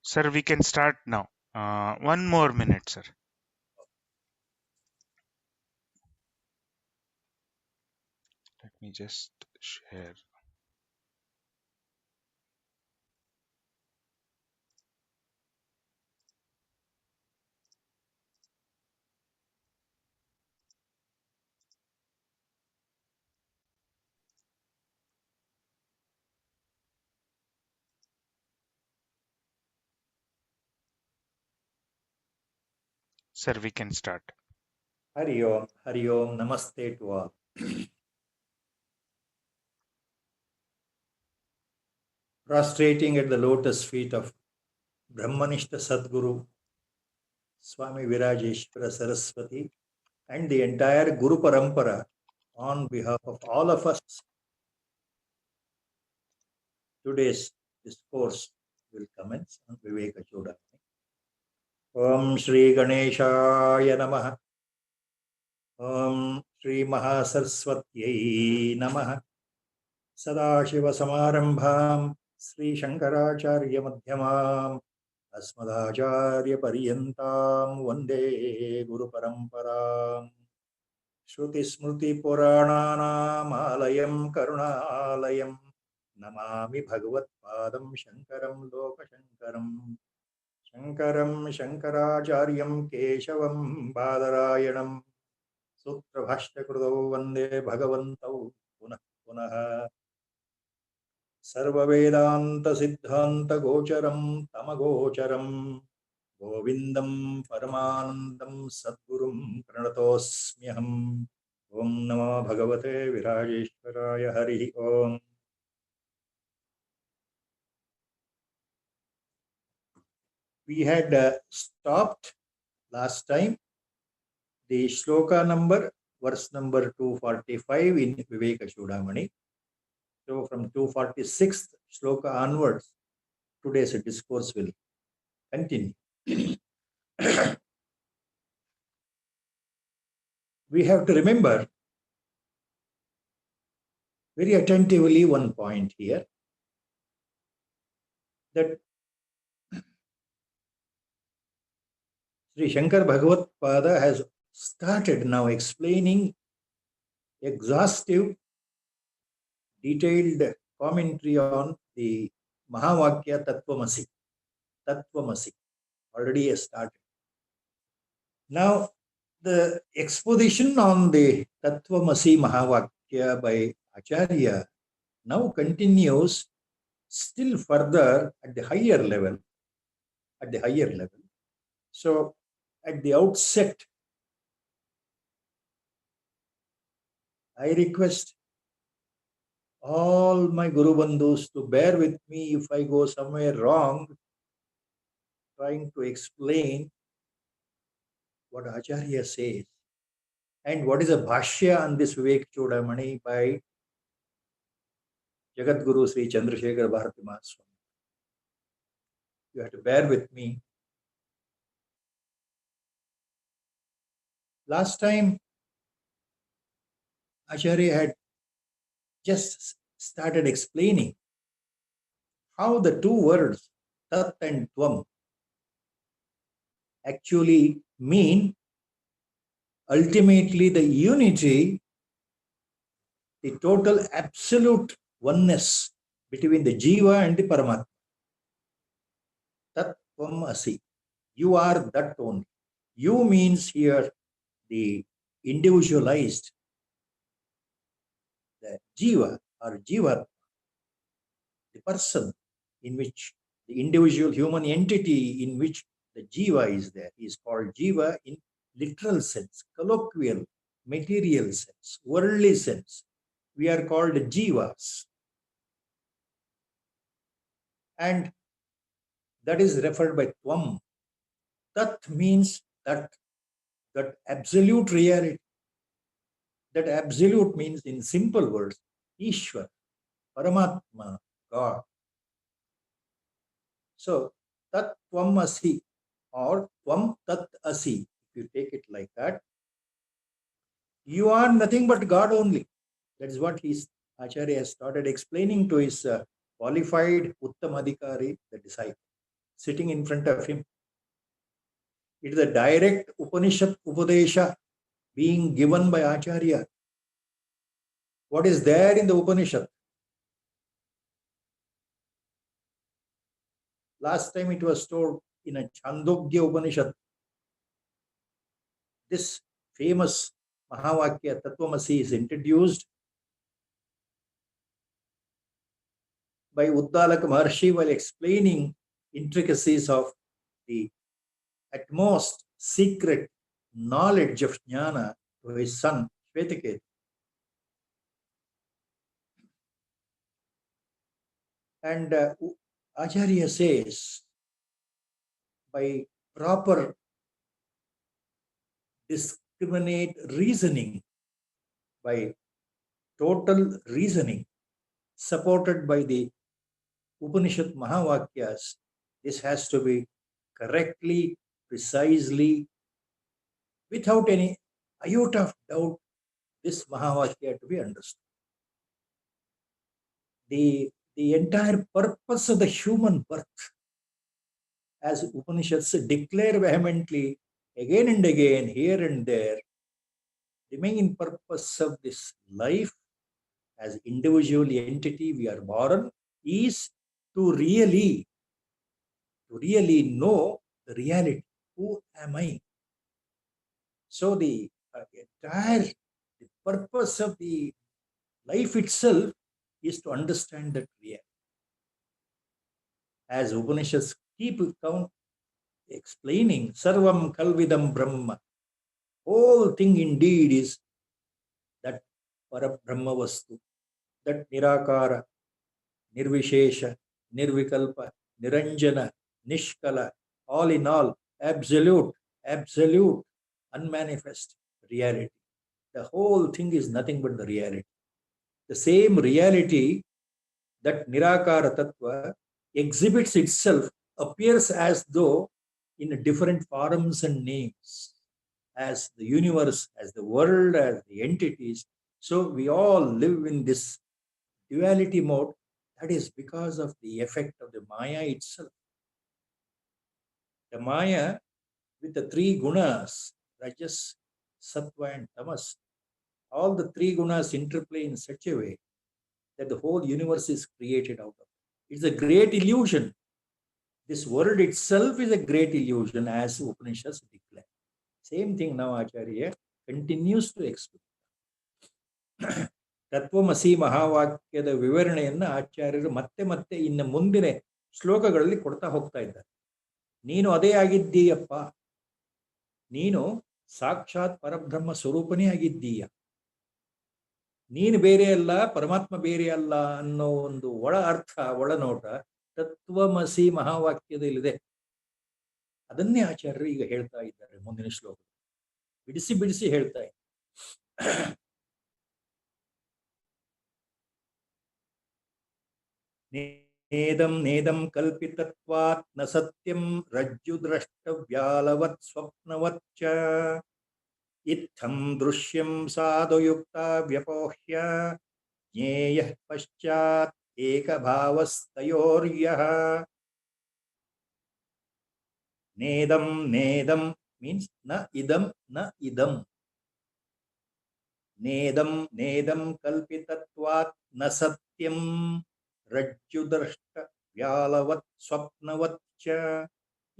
Sir, we can start now. 1 more minute, sir. Let me just share. Sir, we can start. Hari Om, Namaste to all. Prostrating at the lotus feet of Brahmanishta Sadguru, Swami Virajeshwara Saraswati, and the entire Guru Parampara, on behalf of all of us, today's discourse will commence on Viveka Chudamani. Om Shri Ganeshaya Namaha. Om Shri Mahasaraswatyai Namaha. Sadashiva Samarambham Sri Shankaracharya Madhyamam Asmadacharya Paryantam Vande Guru Paramparam Shruti Smriti Purananam Alayam Karunalayam Namami Bhagavat Padam Shankaram Lokashankaram Shankaram Shankaracharyam Keshavam Badarayanam Sutra Bhashtakruto Vande Bhagavantau Punah Punah Sarva-Vedanta Siddhanta Gocharam Tamagocharam Govindam Paramanandam Sadgurum Pranatosmyaham. Om Namo Bhagavate Virajeshwaraya Hari Om. We had stopped last time the shloka number, verse number 245 in Viveka Chudamani. So from 246th shloka onwards, today's discourse will continue. We have to remember very attentively one point here, that Sri Shankar Bhagavat Pada has started now explaining exhaustive, detailed commentary on the Mahavakya Tattvamasi. Tattvamasi already has started. Now, the exposition on the Tattvamasi Mahavakya by Acharya now continues still further at the higher level. So, at the outset, I request all my Guru Bandhus to bear with me if I go somewhere wrong, trying to explain what Acharya says and what is a bhashya on this Vivek Chudamani by Jagat Guru Sri Chandrasekhar Bharati Mahaswami. You have to bear with me. Last time, Acharya had just started explaining how the two words, Tat and Tvam, actually mean ultimately the unity, the total absolute oneness between the Jiva and the Paramatma. Tat Tvam Asi. You are that only. You means here the individualized, the Jiva or Jiva, the person in which the individual human entity in which the Jiva is there is called Jiva in literal sense, colloquial, material sense, worldly sense. We are called Jivas. And that is referred by Tvam. Tat means that absolute reality. That absolute means, in simple words, Ishwar, Paramatma, God. So, Tat Tvam Asi or Tvam Tat Asi, if you take it like that, you are nothing but God only. That is what he is Acharya has started explaining to his qualified Uttamadhikari, the disciple, sitting in front of him. It is a direct Upanishad Upadesha being given by Acharya. What is there in the Upanishad? Last time it was told in a Chandogya Upanishad. This famous Mahavakya Tattvamasi is introduced by Uddalaka Maharshi while explaining intricacies of the utmost secret knowledge of Jnana to his son Shvetaketu. And Acharya says, by proper discriminate reasoning, by total reasoning, supported by the Upanishad Mahavakyas, this has to be correctly, precisely, without any iota of doubt, this Mahavakya to be understood. The entire purpose of the human birth, as Upanishads declare vehemently again and again, here and there, the main purpose of this life as individual entity we are born is to really know the reality. Who am I? So the entire purpose of the life itself is to understand that reality. As Upanishads keep explaining, Sarvam Kalvidam Brahma, whole thing indeed is that Parabrahma Vastu, that Nirakara, Nirvishesha, Nirvikalpa, Niranjana, Nishkala, all in all, absolute, unmanifest reality. The whole thing is nothing but the reality. The same reality that Nirakara Tattva exhibits itself, appears as though in different forms and names, as the universe, as the world, as the entities. So we all live in this duality mode. That is because of the effect of the Maya itself. The Maya with the three gunas, Rajas, Sattva and Tamas, all the three gunas interplay in such a way that the whole universe is created out of it. It's a great illusion. This world itself is a great illusion, as Upanishads declare. Same thing now Acharya continues to explain. ತತ್ವಮಸಿ ಮಹಾವಾಕ್ಯದ ವಿವರಣೆಯನ್ನು ಆಚಾರ್ಯರು ಮತ್ತೆ ಮತ್ತೆ ಇನ್ನು ಮುಂದಿನ ಶ್ಲೋಕಗಳಲ್ಲಿ ಕೊಡ್ತಾ ಹೋಗ್ತಾ ಇದ್ದಾರೆ. ನೀನು ಅದೇ ಆಗಿದ್ದೀಯಪ್ಪ, ನೀನು ಸಾಕ್ಷಾತ್ ಪರಬ್ರಹ್ಮ ಸ್ವರೂಪನೇ ಆಗಿದ್ದೀಯ, ನೀನು ಬೇರೆ ಅಲ್ಲ, ಪರಮಾತ್ಮ ಬೇರೆ ಅಲ್ಲ ಅನ್ನೋ ಒಂದು ಒಳ ಅರ್ಥ, ಒಳನೋಟ ತತ್ವಮಸಿ ಮಹಾವಾಕ್ಯದಲ್ಲಿದೆ. ಅದನ್ನೇ ಆಚಾರ್ಯರು ಈಗ ಹೇಳ್ತಾ ಇದ್ದಾರೆ ಮುಂದಿನ ಶ್ಲೋಕ, ಬಿಡಿಸಿ ಬಿಡಿಸಿ ಹೇಳ್ತಾ ಇದ್ದಾರೆ. ನೇದಂ ಕಲ್ಪಿತತ್ವಾತ್ ನ ಸತ್ಯಂ ರಜ್ಜು ದ್ರಷ್ಟವ್ಯಾಲವತ್ ಸ್ವಪ್ನವಚ್ಚ ಇತ್ತಂ ದೃಶ್ಯಂ ಸಾಧುಯುಕ್ತ ವ್ಯಪೋಹ್ಯ ಜ್ಞೇಯಃ ಪಶ್ಚಾತ್ ಏಕಭಾವಸ್ತಯೋರ್ಯಃ. ನೇದಂ ಮೀನ್ಸ್ ನ ಇದಂ. ನೇದಂ ಕಲ್ಪಿತತ್ವಾತ್ ನ ಸತ್ಯಂ ರಜ್ಜುದೃಷ್ಟ ವ್ಯಾಲವತ್ ಸ್ವಪ್ನವಚ್ಚ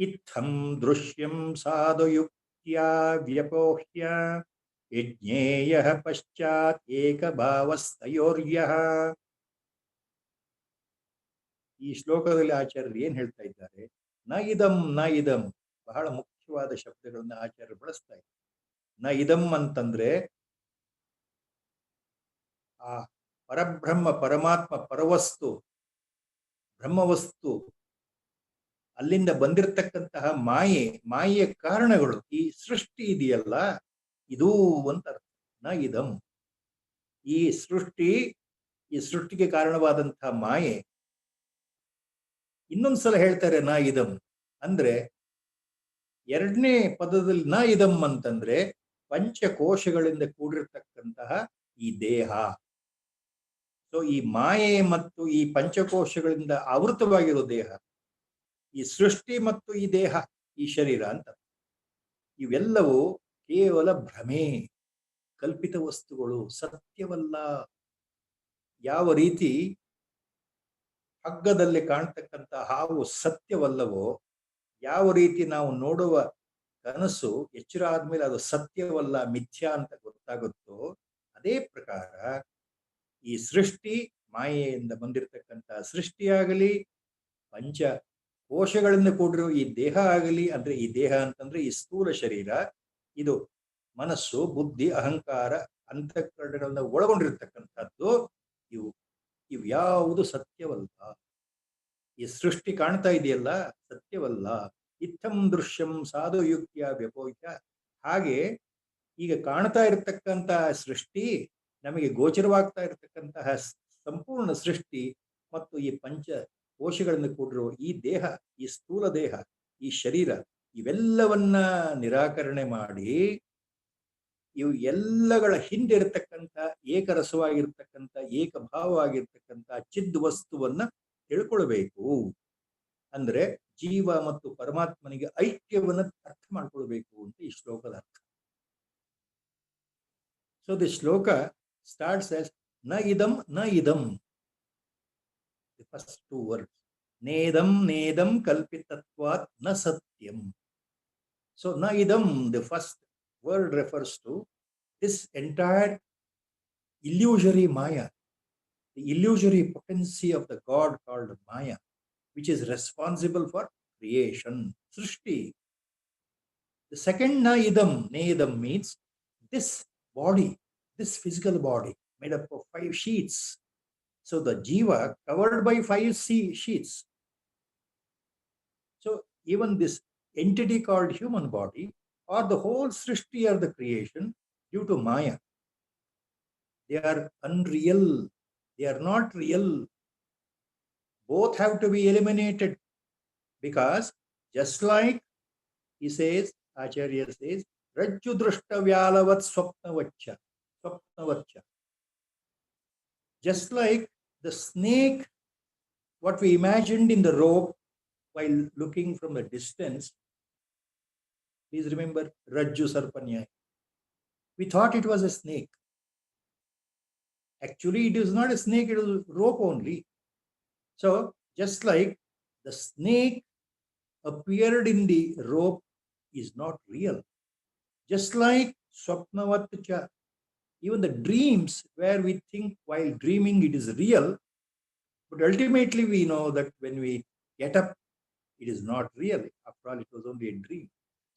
ಇತ್ತಂ ದೃಶ್ಯಂ ಸಾಧುಯುಕ್ತ್ಯಾ ವ್ಯಪೋಹ್ಯ ಯಜ್ಞೇಯಃ ಪಶ್ಚಾತ್ ಏಕಭಾವಸ್ತಯೋರ್ಯಃ. ಈ ಶ್ಲೋಕದಲ್ಲಿ ಆಚಾರ್ಯರು ಏನ್ ಹೇಳ್ತಾ ಇದ್ದಾರೆ? ನ ಇದಂ ಬಹಳ ಮುಖ್ಯವಾದ ಶಬ್ದಗಳನ್ನ ಆಚಾರ್ಯರು ಬಳಸ್ತಾ ಇದ್ದಾರೆ. ನ ಇದಂ ಅಂತಂದ್ರೆ ಆ ಪರಬ್ರಹ್ಮ, ಪರಮಾತ್ಮ, ಪರವಸ್ತು, ಬ್ರಹ್ಮವಸ್ತು, ಅಲ್ಲಿಂದ ಬಂದಿರತಕ್ಕಂತಹ ಮಾಯೆಯ ಕಾರಣಗಳು, ಈ ಸೃಷ್ಟಿ ಇದೆಯಲ್ಲ ಇದು ಅಂತ ಅರ್ಥ. ನ ಇದಂ, ಈ ಸೃಷ್ಟಿಗೆ ಕಾರಣವಾದಂತಹ ಮಾಯೆ. ಇನ್ನೊಂದ್ಸಲ ಹೇಳ್ತಾರೆ ನ ಇದಂ ಅಂದ್ರೆ, ಎರಡನೇ ಪದದಲ್ಲಿ ನ ಇದಂ ಅಂತಂದ್ರೆ ಪಂಚಕೋಶಗಳಿಂದ ಕೂಡಿರ್ತಕ್ಕಂತಹ ಈ ದೇಹ, ಸೊ ಈ ಮಾಯೆ ಮತ್ತು ಈ ಪಂಚಕೋಶಗಳಿಂದ ಆವೃತವಾಗಿರೋ ದೇಹ, ಈ ಸೃಷ್ಟಿ ಮತ್ತು ಈ ದೇಹ, ಈ ಶರೀರ ಅಂತ, ಇವೆಲ್ಲವೂ ಕೇವಲ ಭ್ರಮೆ, ಕಲ್ಪಿತ ವಸ್ತುಗಳು, ಸತ್ಯವಲ್ಲ. ಯಾವ ರೀತಿ ಹಗ್ಗದಲ್ಲಿ ಕಾಣ್ತಕ್ಕಂಥ ಹಾವು ಸತ್ಯವಲ್ಲವೋ, ಯಾವ ರೀತಿ ನಾವು ನೋಡುವ ಕನಸು ಎಚ್ಚರ ಆದ್ಮೇಲೆ ಅದು ಸತ್ಯವಲ್ಲ, ಮಿಥ್ಯಾ ಅಂತ ಗೊತ್ತಾಗುತ್ತೋ, ಅದೇ ಪ್ರಕಾರ ಈ ಸೃಷ್ಟಿ, ಮಾಯೆಯಿಂದ ಬಂದಿರತಕ್ಕಂಥ ಸೃಷ್ಟಿಯಾಗಲಿ, ಪಂಚ ಕೋಶಗಳಿಂದ ಕೂಡಿರೋ ಈ ದೇಹ ಆಗಲಿ, ಅಂದ್ರೆ ಈ ದೇಹ ಅಂತಂದ್ರೆ ಈ ಸ್ಥೂಲ ಶರೀರ, ಇದು ಮನಸ್ಸು, ಬುದ್ಧಿ, ಅಹಂಕಾರ, ಅಂತಃಕರಣಗಳನ್ನ ಒಳಗೊಂಡಿರ್ತಕ್ಕಂಥದ್ದು, ಇವು ಯಾವುದು ಸತ್ಯವಲ್ಲ. ಈ ಸೃಷ್ಟಿ ಕಾಣ್ತಾ ಇದೆಯಲ್ಲ, ಸತ್ಯವಲ್ಲ. ಇತ್ತಂ ದೃಶ್ಯಂ ಸಾಧು ಯುಕ್ತಿಯ ವ್ಯಪೋಹಿತ. ಹಾಗೆ ಈಗ ಕಾಣ್ತಾ ಇರತಕ್ಕಂತಹ ಸೃಷ್ಟಿ, ನಮಗೆ ಗೋಚರವಾಗ್ತಾ ಇರತಕ್ಕಂತಹ ಸಂಪೂರ್ಣ ಸೃಷ್ಟಿ ಮತ್ತು ಈ ಪಂಚ ಕೋಶಗಳಿಂದ ಕೂಡಿರೋ ಈ ದೇಹ, ಈ ಸ್ಥೂಲ ದೇಹ, ಈ ಶರೀರ, ಇವೆಲ್ಲವನ್ನ ನಿರಾಕರಣೆ ಮಾಡಿ ಇವು ಎಲ್ಲಗಳ ಹಿಂದೆ ಇರತಕ್ಕಂಥ ಏಕರಸವಾಗಿರ್ತಕ್ಕಂಥ, ಏಕಭಾವವಾಗಿರ್ತಕ್ಕಂಥ ಚಿದ್ ವಸ್ತುವನ್ನ ತಿಳ್ಕೊಳ್ಬೇಕು. ಅಂದ್ರೆ ಜೀವ ಮತ್ತು ಪರಮಾತ್ಮನಿಗೆ ಐಕ್ಯವನ್ನ ಅರ್ಥ ಮಾಡ್ಕೊಳ್ಬೇಕು ಅಂತ ಈ ಶ್ಲೋಕದ ಅರ್ಥ. ಸೊ ದಿ ಶ್ಲೋಕ ಸ್ಟಾರ್ಟ್ಸ್ ಆಸ್ ನ ಇದಂ ನ ಇದಂ. ದಿ ಫಸ್ಟ್ ಟೂ ವರ್ಡ್ಸ್, ನೇದಂ ನೇದಂ ಕಲ್ಪಿತತ್ವಾತ್ ನ ಸತ್ಯಂ. ಸೊ ನ idam, the first word refers to this entire illusory Maya, the illusory potency of the God called Maya, which is responsible for creation, Srishti. The second na idam means this body, this physical body made up of 5 sheets. So the jiva covered by 5 sheets. So even this entity called human body, or the whole Srishti or the creation, due to Maya, they are unreal. They are not real. Both have to be eliminated, because just like he says, Acharya says, Rajju Drashta Vyalavat Swapnavacha. Just like the snake, what we imagined in the rope while looking from a distance. Please remember Rajju Sarpanya. We thought it was a snake. Actually, it is not a snake, it is rope only. So, just like the snake appeared in the rope is not real. Just like Swapnavatcha, even the dreams where we think while dreaming it is real, but ultimately we know that when we get up, it is not real. After all, it was only a dream.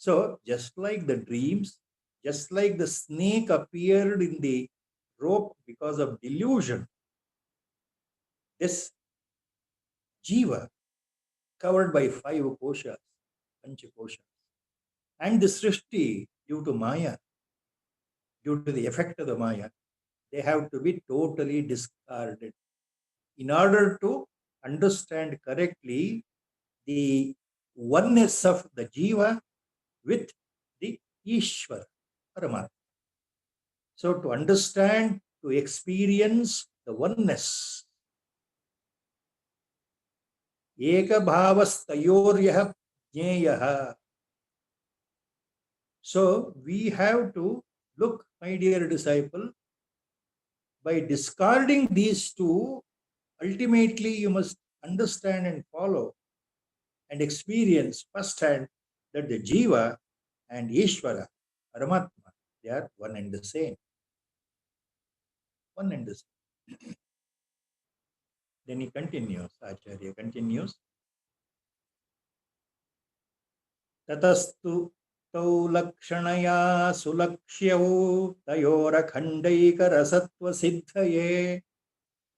So, just like the dreams, just like the snake appeared in the rope because of delusion, this jiva covered by 5 koshas, pancha koshas, and the srishti due to Maya, due to the effect of the Maya, they have to be totally discarded in order to understand correctly the oneness of the jiva with the Ishvara, Paramatma. So to understand, to experience the oneness, ekabhavastayoryaha jneyah. So we have to look, my dear disciple, by discarding these two, ultimately you must understand and follow and experience firsthand that the jiva and Ishvara, Paramatma, they are one and the same. One and the same. Then he continues, Acharya continues. Tatastu tau lakshanaya sulakshyau tayorakhandaika rasatva siddhaye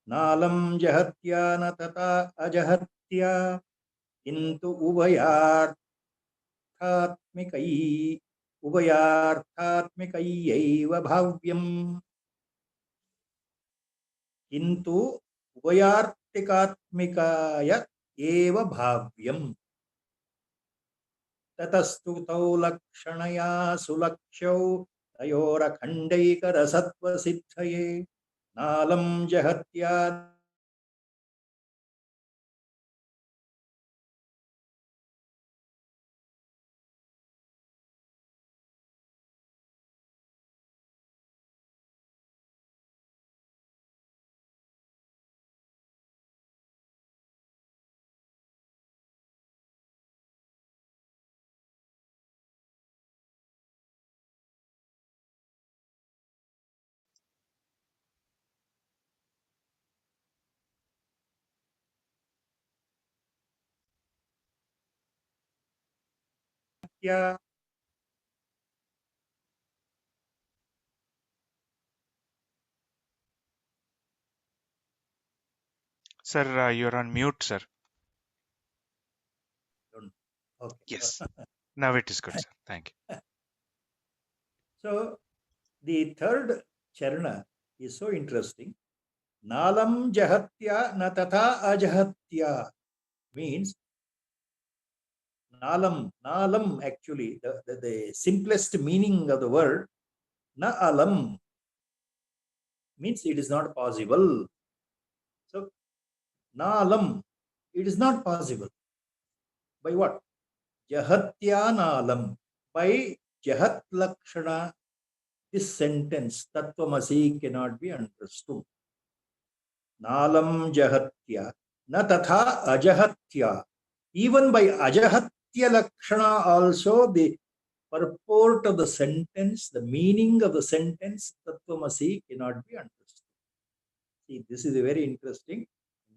nalam jahatya na tata ajahatya kintu ubayarthatmikaiva bhavyam. Kintu ubayartikatmikaya eva bhavyam. Tatastu tau lakshanaya sulakshyau tayorakhandaika rasatva siddhaye नालं जहत्या Sir, you're on mute, sir. Okay. Yes. Now it is good, sir. Thank you. So the third charana is so interesting. Nalam jahatya na tatha ajahatya means nalam actually the simplest meaning of the word na alam means it is not possible. So nalam, it is not possible. By what? Jahatya nalam. By jahat lakshana, this sentence tattvamasi cannot be understood. Nalam jahatya na tatha ajahatya. Even by ajahatya lakshana also the purport of the sentence, the meaning of the sentence tattvamasi cannot be understood. See, this is a very interesting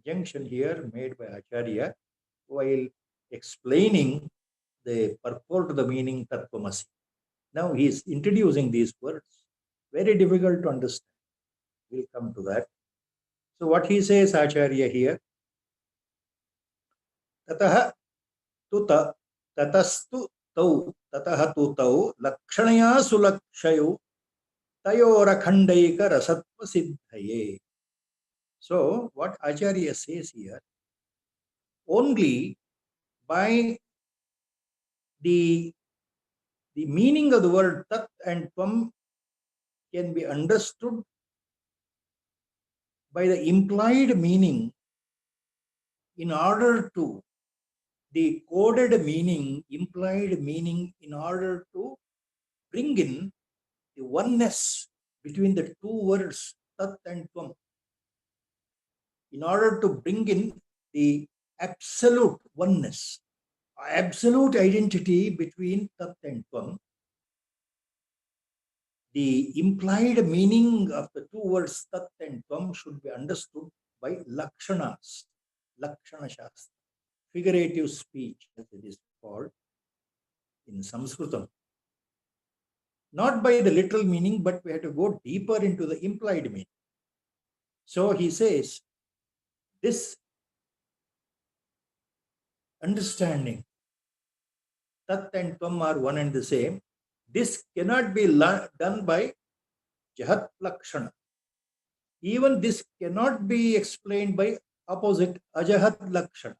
injunction here made by Acharya while explaining the purport of the meaning tattvamasi. Now he is introducing these words, very difficult to understand. We'll come to that. So what he says, Acharya here, ततः तु ततस्तु तौ ततः तु तौ लक्षणया सुलक्षयो तयोरखण्डैक रसत्व सिद्धये. So what Acharya says here, only by the meaning of the word tat and tvam can be understood by the implied meaning in order to the coded meaning, implied meaning, in order to bring in the oneness between the two words tat and tvam, in order to bring in the absolute oneness, absolute identity between tat and tvam. The implied meaning of the two words tat and tvam should be understood by lakshanas, lakshana shastra, figurative speech as it is called in Sanskritam. Not by the literal meaning, but we have to go deeper into the implied meaning. So he says, this understanding, tat and tvam are one and the same, this cannot be done by jahat lakshana. Even this cannot be explained by opposite ajahat lakshana.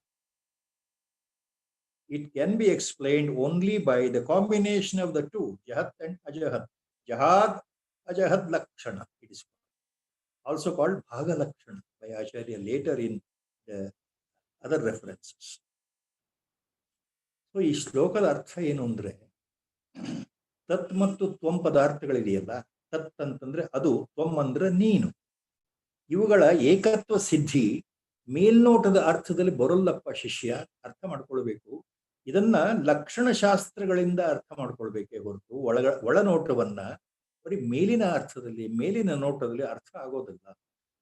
It can be explained only by the combination of the two, jahat and ajahat. Jahat, ajahat lakshana, it is also called bhaga lakshana by Acharya later in the other references. So ಈ ಶ್ಲೋಕದ ಅರ್ಥ ಏನು ಅಂದ್ರೆ, ತತ್ ಮತ್ತು ತ್ವಂ ಪದಾರ್ಥಗಳಿದೆಯಲ್ಲ, ತತ್ ಅಂತಂದ್ರೆ ಅದು, ತ್ವಂ ಅಂದ್ರೆ ನೀನು, ಇವುಗಳ ಏಕತ್ವ ಸಿದ್ಧಿ ಮೇಲ್ನೋಟದ ಅರ್ಥದಲ್ಲಿ ಬರೋಲ್ಲಪ್ಪ ಶಿಷ್ಯ, ಅರ್ಥ ಮಾಡ್ಕೊಳ್ಬೇಕು. ಇದನ್ನ ಲಕ್ಷಣ ಶಾಸ್ತ್ರಗಳಿಂದ ಅರ್ಥ ಮಾಡ್ಕೊಳ್ಬೇಕೇ ಹೊರತು ಒಳನೋಟವನ್ನ ಬರೀ ಮೇಲಿನ ಅರ್ಥದಲ್ಲಿ, ಮೇಲಿನ ನೋಟದಲ್ಲಿ ಅರ್ಥ ಆಗೋದಿಲ್ಲ.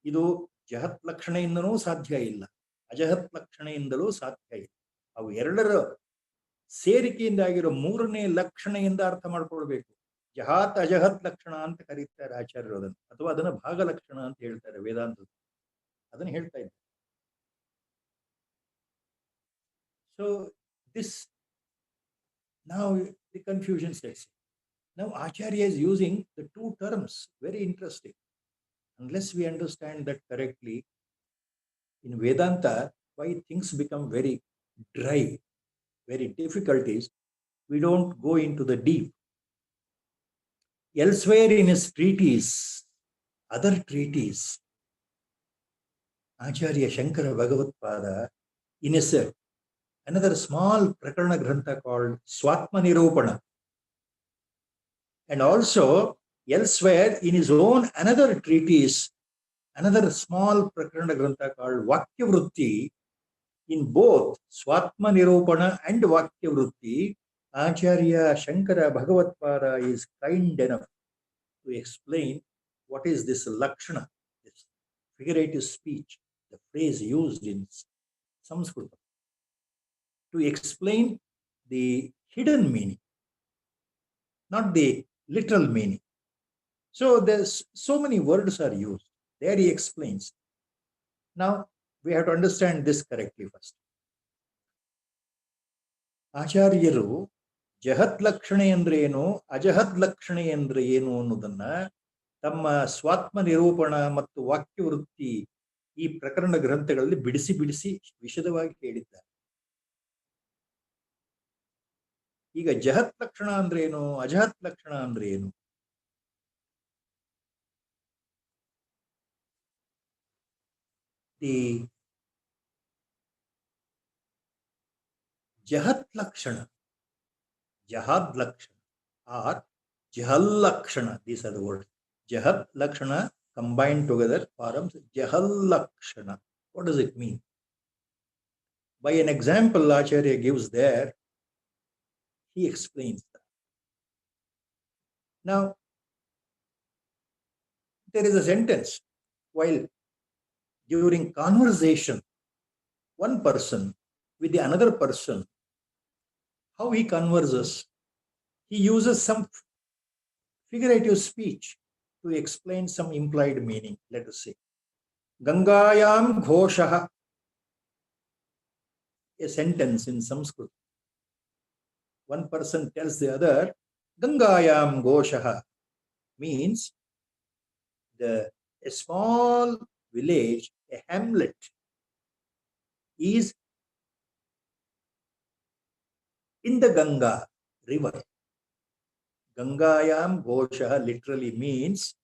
ಇದು ಜಹತ್ ಲಕ್ಷಣೆಯಿಂದನೂ ಸಾಧ್ಯ ಇಲ್ಲ, ಅಜಹತ್ ಲಕ್ಷಣೆಯಿಂದಲೂ ಸಾಧ್ಯ ಇಲ್ಲ. ಅವು ಎರಡರ ಸೇರಿಕೆಯಿಂದ ಆಗಿರೋ ಮೂರನೇ ಲಕ್ಷಣೆಯಿಂದ ಅರ್ಥ ಮಾಡ್ಕೊಳ್ಬೇಕು. ಜಹಾತ್ ಅಜಹತ್ ಲಕ್ಷಣ ಅಂತ ಕರೀತಾರೆ ಆಚಾರ್ಯರು ಅದನ್ನು, ಅಥವಾ ಅದನ್ನ ಭಾಗ ಲಕ್ಷಣ ಅಂತ ಹೇಳ್ತಾರೆ ವೇದಾಂತದ, ಅದನ್ನ ಹೇಳ್ತಾ ಇದ್ದಾರೆ. So this now the confusion sets in. Now Acharya is using the two terms, very interesting. Unless we understand that correctly, in Vedanta, why things become very dry, very difficult is, we don't go into the deep. Elsewhere in his treatise, other treatise, Acharya Shankara Bhagavatpada in another small Prakarana Grantha called Swatma Nirupana. And also elsewhere in his own another treatise, another small Prakarana Grantha called Vakya Vritti. In both Swatma Nirupana and Vakya Vritti, Acharya Shankara Bhagavatpada is kind enough to explain what is this Lakshana, this figurative speech, the phrase used in Sanskrit, to explain the hidden meaning, not the literal meaning. So there's so many words are used. There he explains. Now we have to understand this correctly first. ಆಚಾರ್ಯರು ಜಹತ್ ಲಕ್ಷಣೆ ಅಂದ್ರೆ ಏನು, ಅಜಹತ್ ಲಕ್ಷಣೆ ಅಂದ್ರೆ ಏನು ಅನ್ನೋದನ್ನ ತಮ್ಮ ಸ್ವಾತ್ಮ ನಿರೂಪಣ ಮತ್ತು ವಾಕ್ಯ ವೃತ್ತಿ ಈ ಪ್ರಕರಣ ಗ್ರಂಥಗಳಲ್ಲಿ ಬಿಡಿಸಿ ಬಿಡಿಸಿ ವಿಶದವಾಗಿ ಹೇಳಿದ್ದಾರೆ. ಈಗ ಜಹತ್ ಲಕ್ಷಣ ಅಂದ್ರೆ ಏನು, ಅಜಹತ್ ಲಕ್ಷಣ ಅಂದ್ರೆ ಏನು? ದಿ ಜಹತ್ ಲಕ್ಷಣ, ಜಹಾದ್ ಲಕ್ಷಣ or jahal lakshana, these are the words. Jahat lakshana combined together forms jahal lakshana. What does it mean? By an example Acharya gives there, he explains that. Now there is a sentence, while during conversation one person with the another person, how he converses, he uses some figurative speech to explain some implied meaning. Let us say, Gangayam Ghoshaha, a sentence in Sanskrit. One person tells the other, Gangayam Ghoshaha means a small village, a hamlet, is in the Ganga river. Gangayam Ghoshaha literally means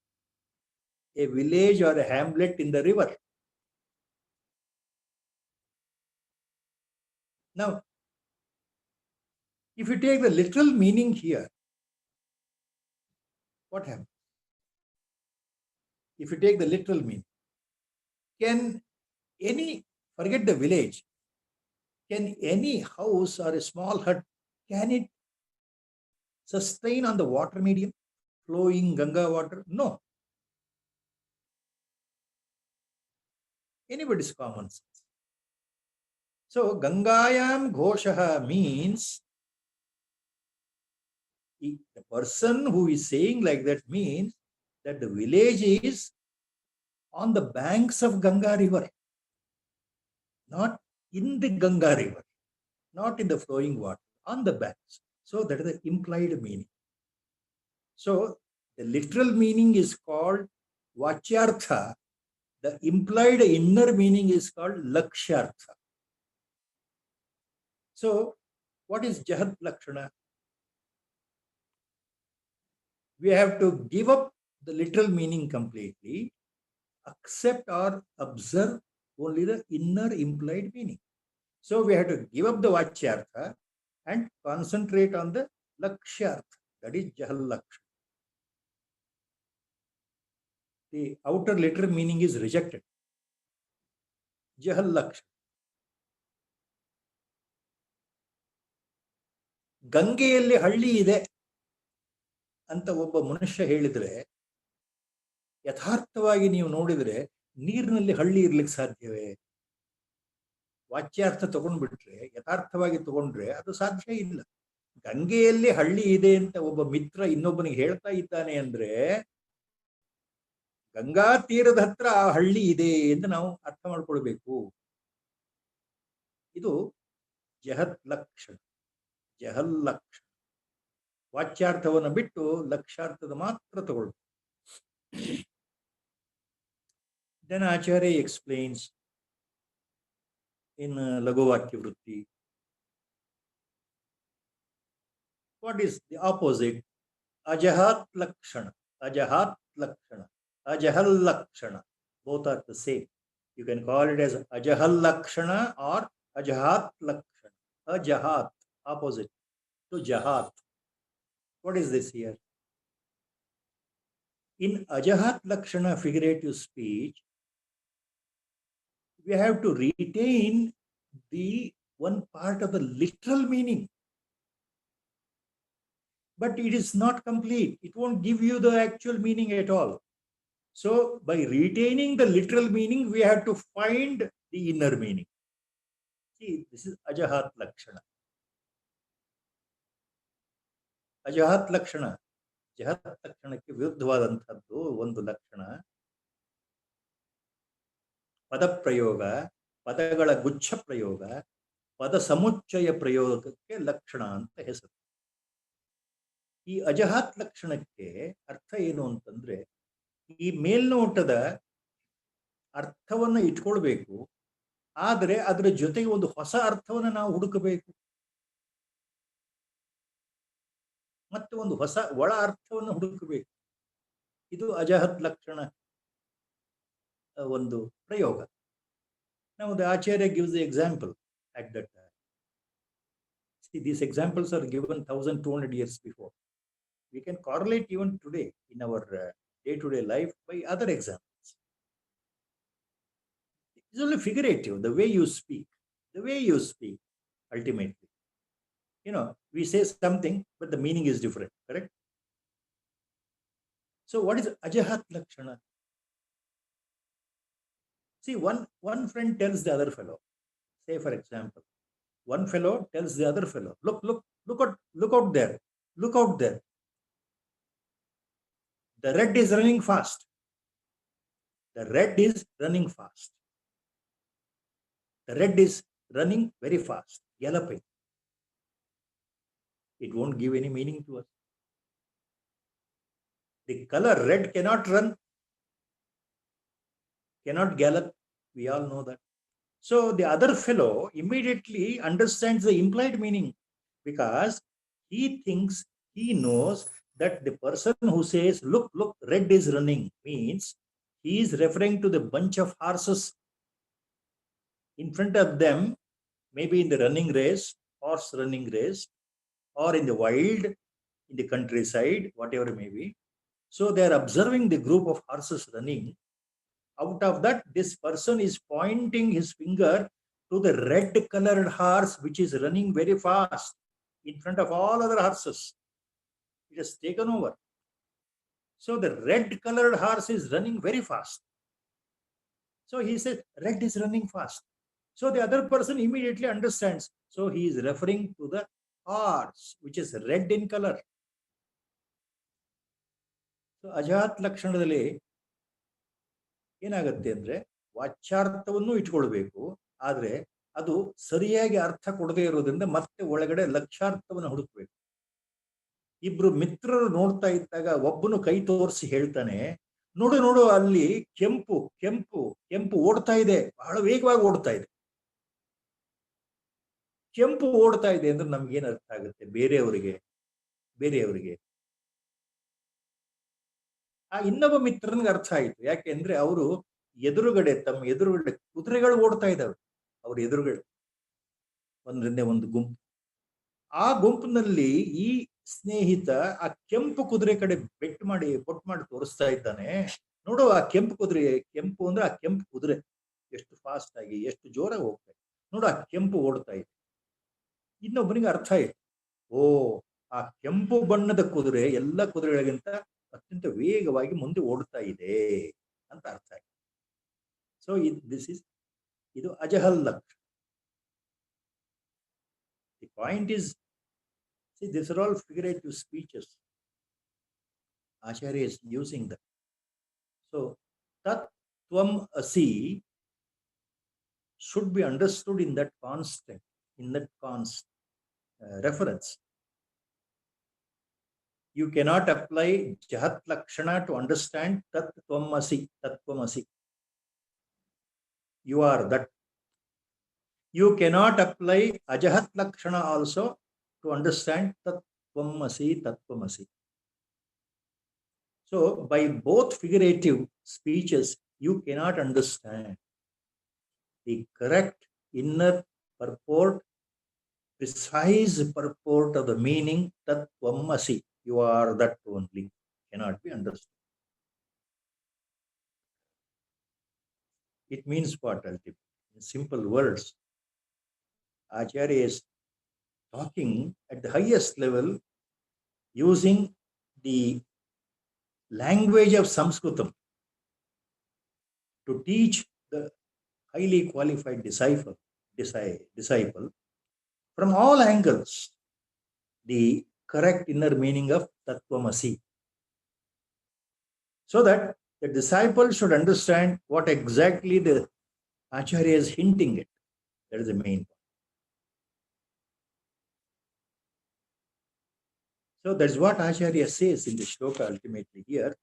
a village or a hamlet in the river. Now, if you take the literal meaning here, what happens? If you take the literal meaning, can any, forget the village, can any house or a small hut, can it sustain on the water medium, flowing Ganga water? No. Anybody's common sense. So Gangayam Ghoshaha means the person who is saying like that means that the village is on the banks of Ganga river, not in the Ganga river, not in the flowing water, on the banks. So that is the implied meaning. So the literal meaning is called Vachyartha. The implied inner meaning is called Lakshyartha. So what is Jahat Lakshana? We have to give up the literal meaning completely, accept or observe only the inner implied meaning. So we have to give up the Vachyartha and concentrate on the Lakshyartha, that is Jahal Lakshana. The outer literal meaning is rejected. Jahal Lakshana. ಗಂಗೆಯಲ್ಲಿ ಹಳ್ಳಿ ಇದೆ ಅಂತ ಒಬ್ಬ ಮನುಷ್ಯ ಹೇಳಿದ್ರೆ, ಯಥಾರ್ಥವಾಗಿ ನೀವು ನೋಡಿದ್ರೆ ನೀರಿನಲ್ಲಿ ಹಳ್ಳಿ ಇರ್ಲಿಕ್ಕೆ ಸಾಧ್ಯವೇ? ವಾಚ್ಯಾರ್ಥ ತಗೊಂಡ್ಬಿಟ್ರೆ, ಯಥಾರ್ಥವಾಗಿ ತಗೊಂಡ್ರೆ ಅದು ಸಾಧ್ಯ ಇಲ್ಲ. ಗಂಗೆಯಲ್ಲಿ ಹಳ್ಳಿ ಇದೆ ಅಂತ ಒಬ್ಬ ಮಿತ್ರ ಇನ್ನೊಬ್ಬನಿಗೆ ಹೇಳ್ತಾ ಇದ್ದಾನೆ ಅಂದ್ರೆ ಗಂಗಾ ತೀರದ ಹತ್ರ ಆ ಹಳ್ಳಿ ಇದೆ ಎಂದು ನಾವು ಅರ್ಥ ಮಾಡ್ಕೊಳ್ಬೇಕು. ಇದು ಜಹತ್ ಲಕ್ಷಣ, ಜಹಲ್ ಲಕ್ಷಣ. ವಾಚ್ಯಾರ್ಥವನ್ನು ಬಿಟ್ಟು ಲಕ್ಷಾರ್ಥದ ಮಾತ್ರ ತಗೊಳ್ಬೇಕು. Then Acharya explains in Laguvakya Vritti what is the opposite. Ajahat Lakshana, Ajahat Lakshana, Ajahal Lakshana, both are the same. You can call it as Ajahal Lakshana or Ajahat Lakshana. Ajahat, opposite to Jahat. What is this here? In Ajahat Lakshana figurative speech, we have to retain the one part of the literal meaning. But it is not complete. It won't give you the actual meaning at all. So by retaining the literal meaning, we have to find the inner meaning. See, this is Ajahat Lakshana. Ajahat Lakshana. Jahat Lakshanಕ್ಕೆ ವಿರುದ್ಧವಾದಂಥದ್ದು ಒಂದು ಲಕ್ಷಣ. ಪದಪ್ರಯೋಗ, ಪದಗಳ ಗುಚ್ಛ ಪ್ರಯೋಗ, ಪದ ಸಮುಚ್ಚಯ ಪ್ರಯೋಗಕ್ಕೆ ಲಕ್ಷಣ ಅಂತ ಹೆಸರು. ಈ ಅಜಹಾತ್ ಲಕ್ಷಣಕ್ಕೆ ಅರ್ಥ ಏನು ಅಂತಂದ್ರೆ, ಈ ಮೇಲ್ನೋಟದ ಅರ್ಥವನ್ನ ಇಟ್ಕೊಳ್ಬೇಕು, ಆದರೆ ಅದರ ಜೊತೆಗೆ ಒಂದು ಹೊಸ ಅರ್ಥವನ್ನ ನಾವು ಹುಡುಕಬೇಕು, ಮತ್ತೆ ಒಂದು ಹೊಸ ಒಳ ಅರ್ಥವನ್ನು ಹುಡುಕಬೇಕು. ಇದು ಅಜಹತ್ ಲಕ್ಷಣ ಒಂದು ಪ್ರಯೋಗ. Now the Acharya gives the example at that time. See, these examples are given 1200 years before. We can correlate even today in our day-to-day life by other examples. It's only figurative, the way you speak, ultimately. You know, we say something, but the meaning is different, correct? So what is Ajahat Lakshana? See, one friend tells the other fellow, say for example, one fellow tells the other fellow, look out there. The red is running fast. The red is running fast. The red is running very fast, galloping. It won't give any meaning to us. The color red cannot run, cannot gallop. We all know that. So the other fellow immediately understands the implied meaning, because he thinks he knows that the person who says, look, red is running, means he is referring to the bunch of horses in front of them, maybe in the running race, horse running race, or in the wild, in the countryside, whatever it may be. So they are observing the group of horses running. Out of that, this person is pointing his finger to the red colored horse, which is running very fast in front of all other horses. It has taken over. So the red colored horse is running very fast. So he says, red is running fast. So the other person immediately understands. So he is referring to the horse, which is red in color. So Ajahat Lakshanadalli ಏನಾಗುತ್ತೆ ಅಂದ್ರೆ, ವಾಚ್ಯಾರ್ಥವನ್ನು ಇಟ್ಕೊಳ್ಬೇಕು, ಆದ್ರೆ ಅದು ಸರಿಯಾಗಿ ಅರ್ಥ ಕೊಡದೇ ಇರೋದ್ರಿಂದ ಮತ್ತೆ ಒಳಗಡೆ ಲಕ್ಷ್ಯಾರ್ಥವನ್ನು ಹುಡುಕ್ಬೇಕು. ಇಬ್ರು ಮಿತ್ರರು ನೋಡ್ತಾ ಇದ್ದಾಗ ಒಬ್ಬನು ಕೈ ತೋರಿಸಿ ಹೇಳ್ತಾನೆ, ನೋಡು ಅಲ್ಲಿ ಕೆಂಪು ಓಡ್ತಾ ಇದೆ, ಬಹಳ ವೇಗವಾಗಿ ಓಡ್ತಾ ಇದೆ. ಕೆಂಪು ಓಡ್ತಾ ಇದೆ ಅಂದ್ರೆ ನಮ್ಗೇನ್ ಅರ್ಥ ಆಗುತ್ತೆ? ಬೇರೆಯವರಿಗೆ ಆ ಇನ್ನೊಬ್ಬ ಮಿತ್ರನಿಗೆ ಅರ್ಥ ಆಯ್ತು. ಯಾಕೆಂದ್ರೆ ಅವರು ತಮ್ಮ ಎದುರುಗಡೆ ಕುದುರೆಗಳು ಓಡ್ತಾ ಇದ್ದಾವೆ, ಅವ್ರ ಎದುರುಗಡೆ ಒಂದರಿಂದ ಒಂದು ಗುಂಪು. ಆ ಗುಂಪಿನಲ್ಲಿ ಈ ಸ್ನೇಹಿತ ಆ ಕೆಂಪು ಕುದುರೆ ಕಡೆ ಬೊಟ್ಟು ಮಾಡಿ ತೋರಿಸ್ತಾ ಇದ್ದಾನೆ. ನೋಡು ಆ ಕೆಂಪು ಅಂದ್ರೆ ಆ ಕೆಂಪು ಕುದುರೆ ಎಷ್ಟು ಫಾಸ್ಟ್ ಆಗಿ, ಎಷ್ಟು ಜೋರಾಗಿ ಹೋಗ್ತಾ ಇದೆ, ನೋಡು ಆ ಕೆಂಪು ಓಡ್ತಾ ಇದೆ. ಇನ್ನೊಬ್ಬನಿಗೆ ಅರ್ಥ ಆಯ್ತು, ಓ ಆ ಕೆಂಪು ಬಣ್ಣದ ಕುದುರೆ ಎಲ್ಲ ಕುದುರೆಗಳಿಗಿಂತ ಅತ್ಯಂತ ವೇಗವಾಗಿ ಮುಂದೆ ಓಡ್ತಾ ಇದೆ ಅಂತ ಅರ್ಥ ಆಯ್ತು. ಸೊ ಇದು ಅಜಹಲ್ ಲಕ್ಷಣ. The point is, see, these are all figurative speeches. Acharya is using that. So tat tvam asi should be understood in that constant, reference. You cannot apply Jahat Lakshana to understand Tat Tvamasi. You are that. You cannot apply Ajahat Lakshana also to understand Tat Tvamasi. So by both figurative speeches, you cannot understand. the correct inner purport, precise purport of the meaning Tattvamasi. You are that only. Cannot be understood. It means what ultimately? In simple words, Acharya is talking at the highest level using the language of Sanskritam to teach the highly qualified disciple from all angles the correct inner meaning of Tattvamasi, so that the disciple should understand what exactly the Acharya is hinting at. That is the main point. So that's what Acharya says in the shloka ultimately here.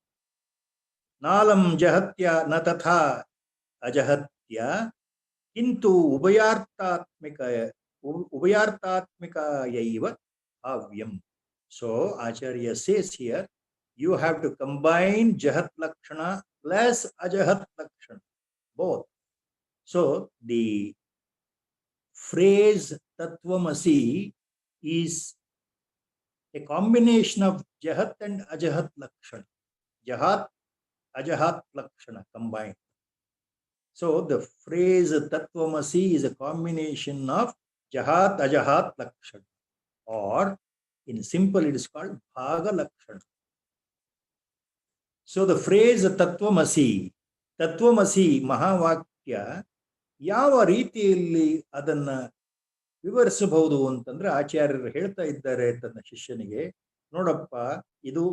Nalam jahatya na tatha ajahatya kintu ubayartatmikayaiva bhavyam. So Acharya says here, you have to combine jahat lakshana plus ajahat lakshana, both. So the phrase Tattvamasi is a combination of jahat and ajahat lakshana. Jahat, ajahat lakshana combined. So the phrase Tattvamasi is a combination of jahat, ajahat lakshana, or in simple it is called bhaga lakshana. So the phrase Tattvamasi ಮಹಾವಾಕ್ಯ ಯಾವ ರೀತಿಯಲ್ಲಿ ಅದನ್ನ ವಿವರಿಸಬಹುದು ಅಂತಂದ್ರೆ ಆಚಾರ್ಯರು ಹೇಳ್ತಾ ಇದ್ದಾರೆ ತನ್ನ ಶಿಷ್ಯನಿಗೆ, ನೋಡಪ್ಪ, ಇದು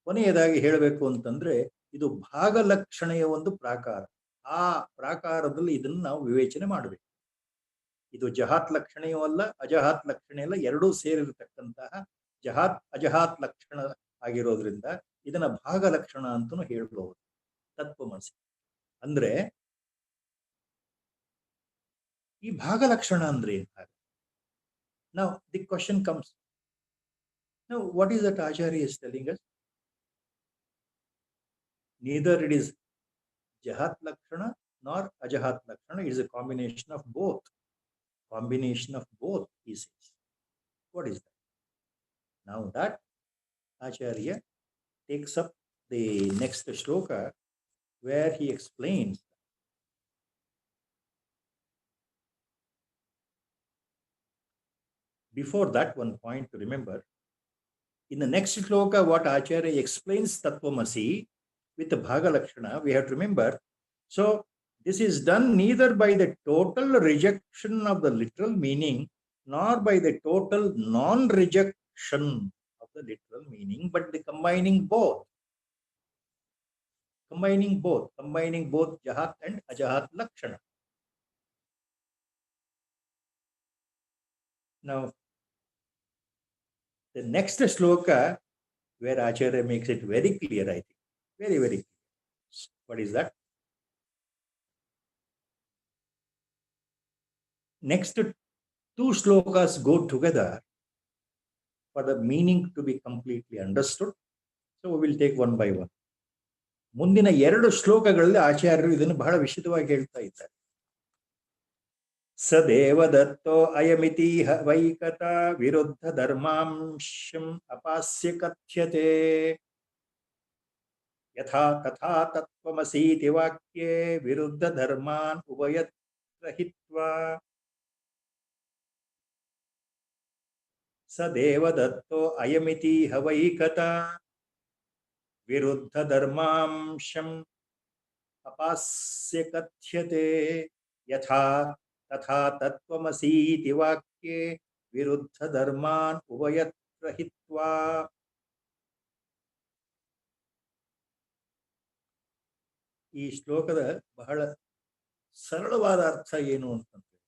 ಕೊನೆಯದಾಗಿ ಹೇಳಬೇಕು ಅಂತಂದ್ರೆ ಇದು ಭಾಗಲಕ್ಷಣೆಯ ಒಂದು ಪ್ರಾಕಾರ. ಆ ಪ್ರಾಕಾರದಲ್ಲಿ ಇದನ್ನು ನಾವು ವಿವೇಚನೆ ಮಾಡಬೇಕು. ಇದು ಜಹಾತ್ ಲಕ್ಷಣೆಯೂ ಅಲ್ಲ, ಅಜಹಾತ್ ಲಕ್ಷಣೆ ಅಲ್ಲ, ಎರಡೂ ಸೇರಿರತಕ್ಕಂತಹ ಜಹಾತ್ ಅಜಹಾತ್ ಲಕ್ಷಣ ಆಗಿರೋದ್ರಿಂದ ಇದನ್ನ ಭಾಗಲಕ್ಷಣ ಅಂತಲೂ ಹೇಳ್ಬಹುದು. ತತ್ವಮಸಿ ಅಂದ್ರೆ ಈ ಭಾಗಲಕ್ಷಣ ಅಂದ್ರೆ ಏನ್? Now the question comes, now what is that Acharya is telling us? Neither it is jahat lakshana nor ajahat lakshana, it is a combination of both. Combination of both, he says. What is that? Now that Acharya takes up the next shloka where he explains. Before that, one point to remember, in the next shloka what Acharya explains Tattvamasi with the Bhaga Lakshana, we have to remember, so this is done neither by the total rejection of the literal meaning nor by the total non-rejection of the literal meaning, but the combining both jahat and ajahat lakshana. Now the next shloka where Acharya makes it very clear, I think, very, very clear. What is that? Next two shlokas go together for the meaning to be completely understood. So we will take one by one. ಮುಂದಿನ ಎರಡು ಶ್ಲೋಕಗಳಲ್ಲಿ ಆಚಾರ್ಯರು ಇದನ್ನು ಬಹಳ ವಿಶದವಾಗಿ ಹೇಳ್ತಾ ಇದ್ದಾರೆ. ಸದೇವದತ್ತೋ ಅಯಮಿತಿ ವೈಕತ ವಿರುದ್ಧ ಧರ್ಮಾಂಶಂ ಅಪಾಸ್ಯ ಕಥ್ಯತೆ ಯಥಾ ತಥಾ ತತ್ವಮಸೀತಿ ವಾಕ್ಯೇ ವಿರುದ್ಧ ಧರ್ಮಾನ್ ಉಭಯತ್ರಹಿತ್ವಾ. ಸದೇವದತ್ತೋ ಅಯಮಿತಿ ವೈಕತ ವಿರುದ್ಧ ಧರ್ಮಾಂಶಂ ಅಪಾಸ್ಯ ಕಥ್ಯತೆ ಯಥಾ ತಥಾ ತತ್ವಮಸೀತಿ ವಾಕ್ಯೇ ವಿರುದ್ಧ ಧರ್ಮಾನ್ ಉಭಯತ್ರ ಹಿತ್ವಾ. ಈ ಶ್ಲೋಕದ ಬಹಳ ಸರಳವಾದ ಅರ್ಥ ಏನು ಅಂತಂದ್ರೆ,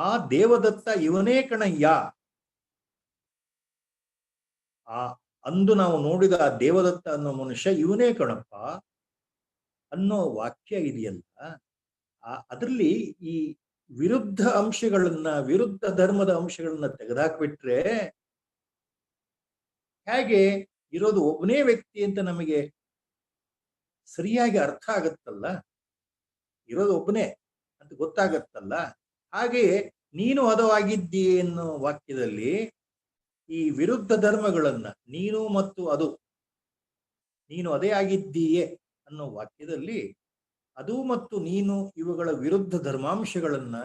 ಆ ದೇವದತ್ತ ಇವನೇ ಕಣಯ್ಯ, ಆ ಅಂದು ನಾವು ನೋಡಿದ ಆ ದೇವದತ್ತ ಅನ್ನೋ ಮನುಷ್ಯ ಇವನೇ ಕಣಪ್ಪ ಅನ್ನೋ ವಾಕ್ಯ ಇದೆಯಲ್ಲ, ಅದರಲ್ಲಿ ಈ ವಿರುದ್ಧ ಅಂಶಗಳನ್ನ, ವಿರುದ್ಧ ಧರ್ಮದ ಅಂಶಗಳನ್ನ ತೆಗೆದಾಕ್ಬಿಟ್ರೆ ಹೇಗೆ ಇರೋದು ಒಬ್ಬನೇ ವ್ಯಕ್ತಿ ಅಂತ ನಮಗೆ ಸರಿಯಾಗಿ ಅರ್ಥ ಆಗತ್ತಲ್ಲ. ಇರೋದು ಒಬ್ಬನೇ, ಗೊತ್ತಾಗತ್ತಲ್ಲ. ಹಾಗೆಯೇ ನೀನು ಅದು ಆಗಿದ್ದೀಯೆ ಎನ್ನುವ ವಾಕ್ಯದಲ್ಲಿ ಈ ವಿರುದ್ಧ ಧರ್ಮಗಳನ್ನ, ನೀನು ಮತ್ತು ಅದು, ನೀನು ಅದೇ ಆಗಿದ್ದೀಯೆ ಅನ್ನೋ ವಾಕ್ಯದಲ್ಲಿ ಅದು ಮತ್ತು ನೀನು ಇವುಗಳ ವಿರುದ್ಧ ಧರ್ಮಾಂಶಗಳನ್ನ,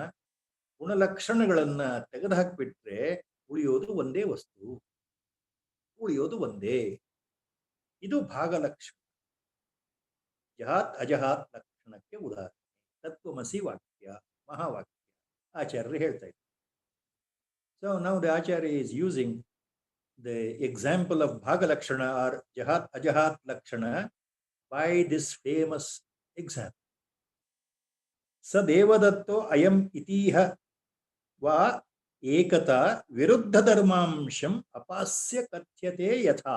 ಗುಣಲಕ್ಷಣಗಳನ್ನ ತೆಗೆದುಹಾಕ್ಬಿಟ್ರೆ ಉಳಿಯೋದು ಒಂದೇ ವಸ್ತು, ಉಳಿಯೋದು ಒಂದೇ. ಇದು ಭಾಗಲಕ್ಷಣ, ಜಹಾತ್ ಅಜಹಾತ್ ಲಕ್ಷಣಕ್ಕೆ ಉದಾಹರಣೆ. ತತ್ವಮಸಿ ವಾಕ್ಯ, ಮಹಾವಾಕ್ಯ ಆಚಾರ್ಯರು ಹೇಳ್ತಾ ಇದ್ದಾರೆ. So now the Acharya is using the example of Bhaga Lakshana or Jahat Ajahat Lakshana by this famous example. Sadevadatto ayam itiha va ekata viruddha dharmamsham apasya kathyate yatha.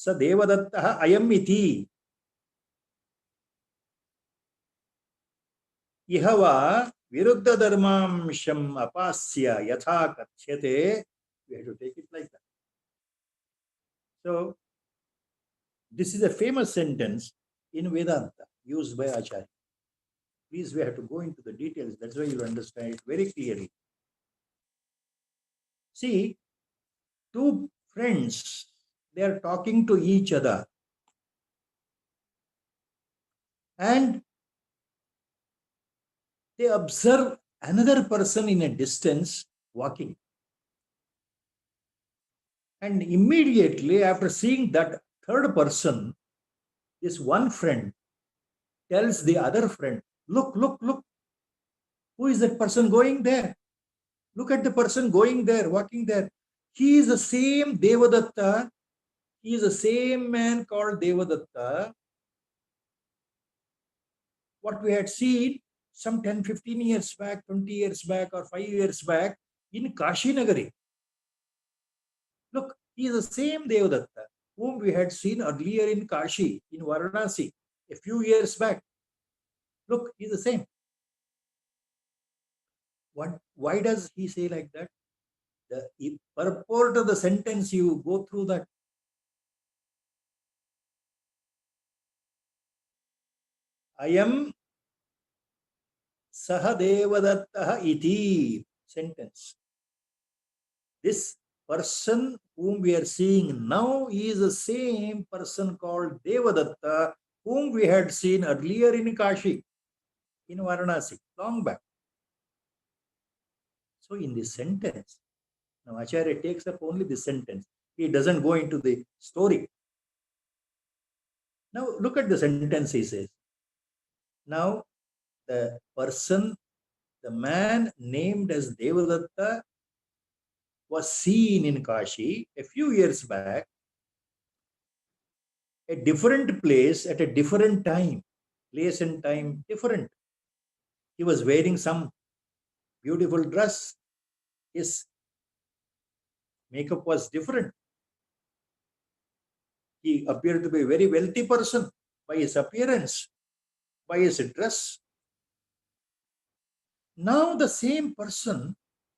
Sadevadattah ayam iti iha va viruddha dharmamsham apasya yatha kathyate. We have to take it like that. So, this is a famous sentence in Vedanta used by Acharya. Please, we have to go into the details. That's why you'll understand it very clearly. See, two friends, they are talking to each other. And they observe another person in a distance walking. And immediately after seeing that third person, this one friend tells the other friend, look, look, look. Who is that person going there? Look at the person going there, walking there. He is the same Devadatta. He is the same man called Devadatta. What we had seen some 10, 15 years back, 20 years back, or 5 years back in Kashi Nagari. Look, he is the same Devadatta whom we had seen earlier in Kashi, in Varanasi, a few years back. Look, he is the same. Why does he say like that? The purport of the sentence, you go through that. Ayam Sahadevadattah iti sentence. This person whom we are seeing now is the same person called Devadatta whom we had seen earlier in Kashi, in Varanasi, long back. So in this sentence, now Acharya takes up only this sentence. He doesn't go into the story. Now look at the sentence he says. Now the person, the man named as Devadatta was seen in Kashi a few years back, a different place at a different time. Place and time different. He was wearing some beautiful dress. His makeup was different. He appeared to be a very wealthy person by his appearance, by his dress. Now the same person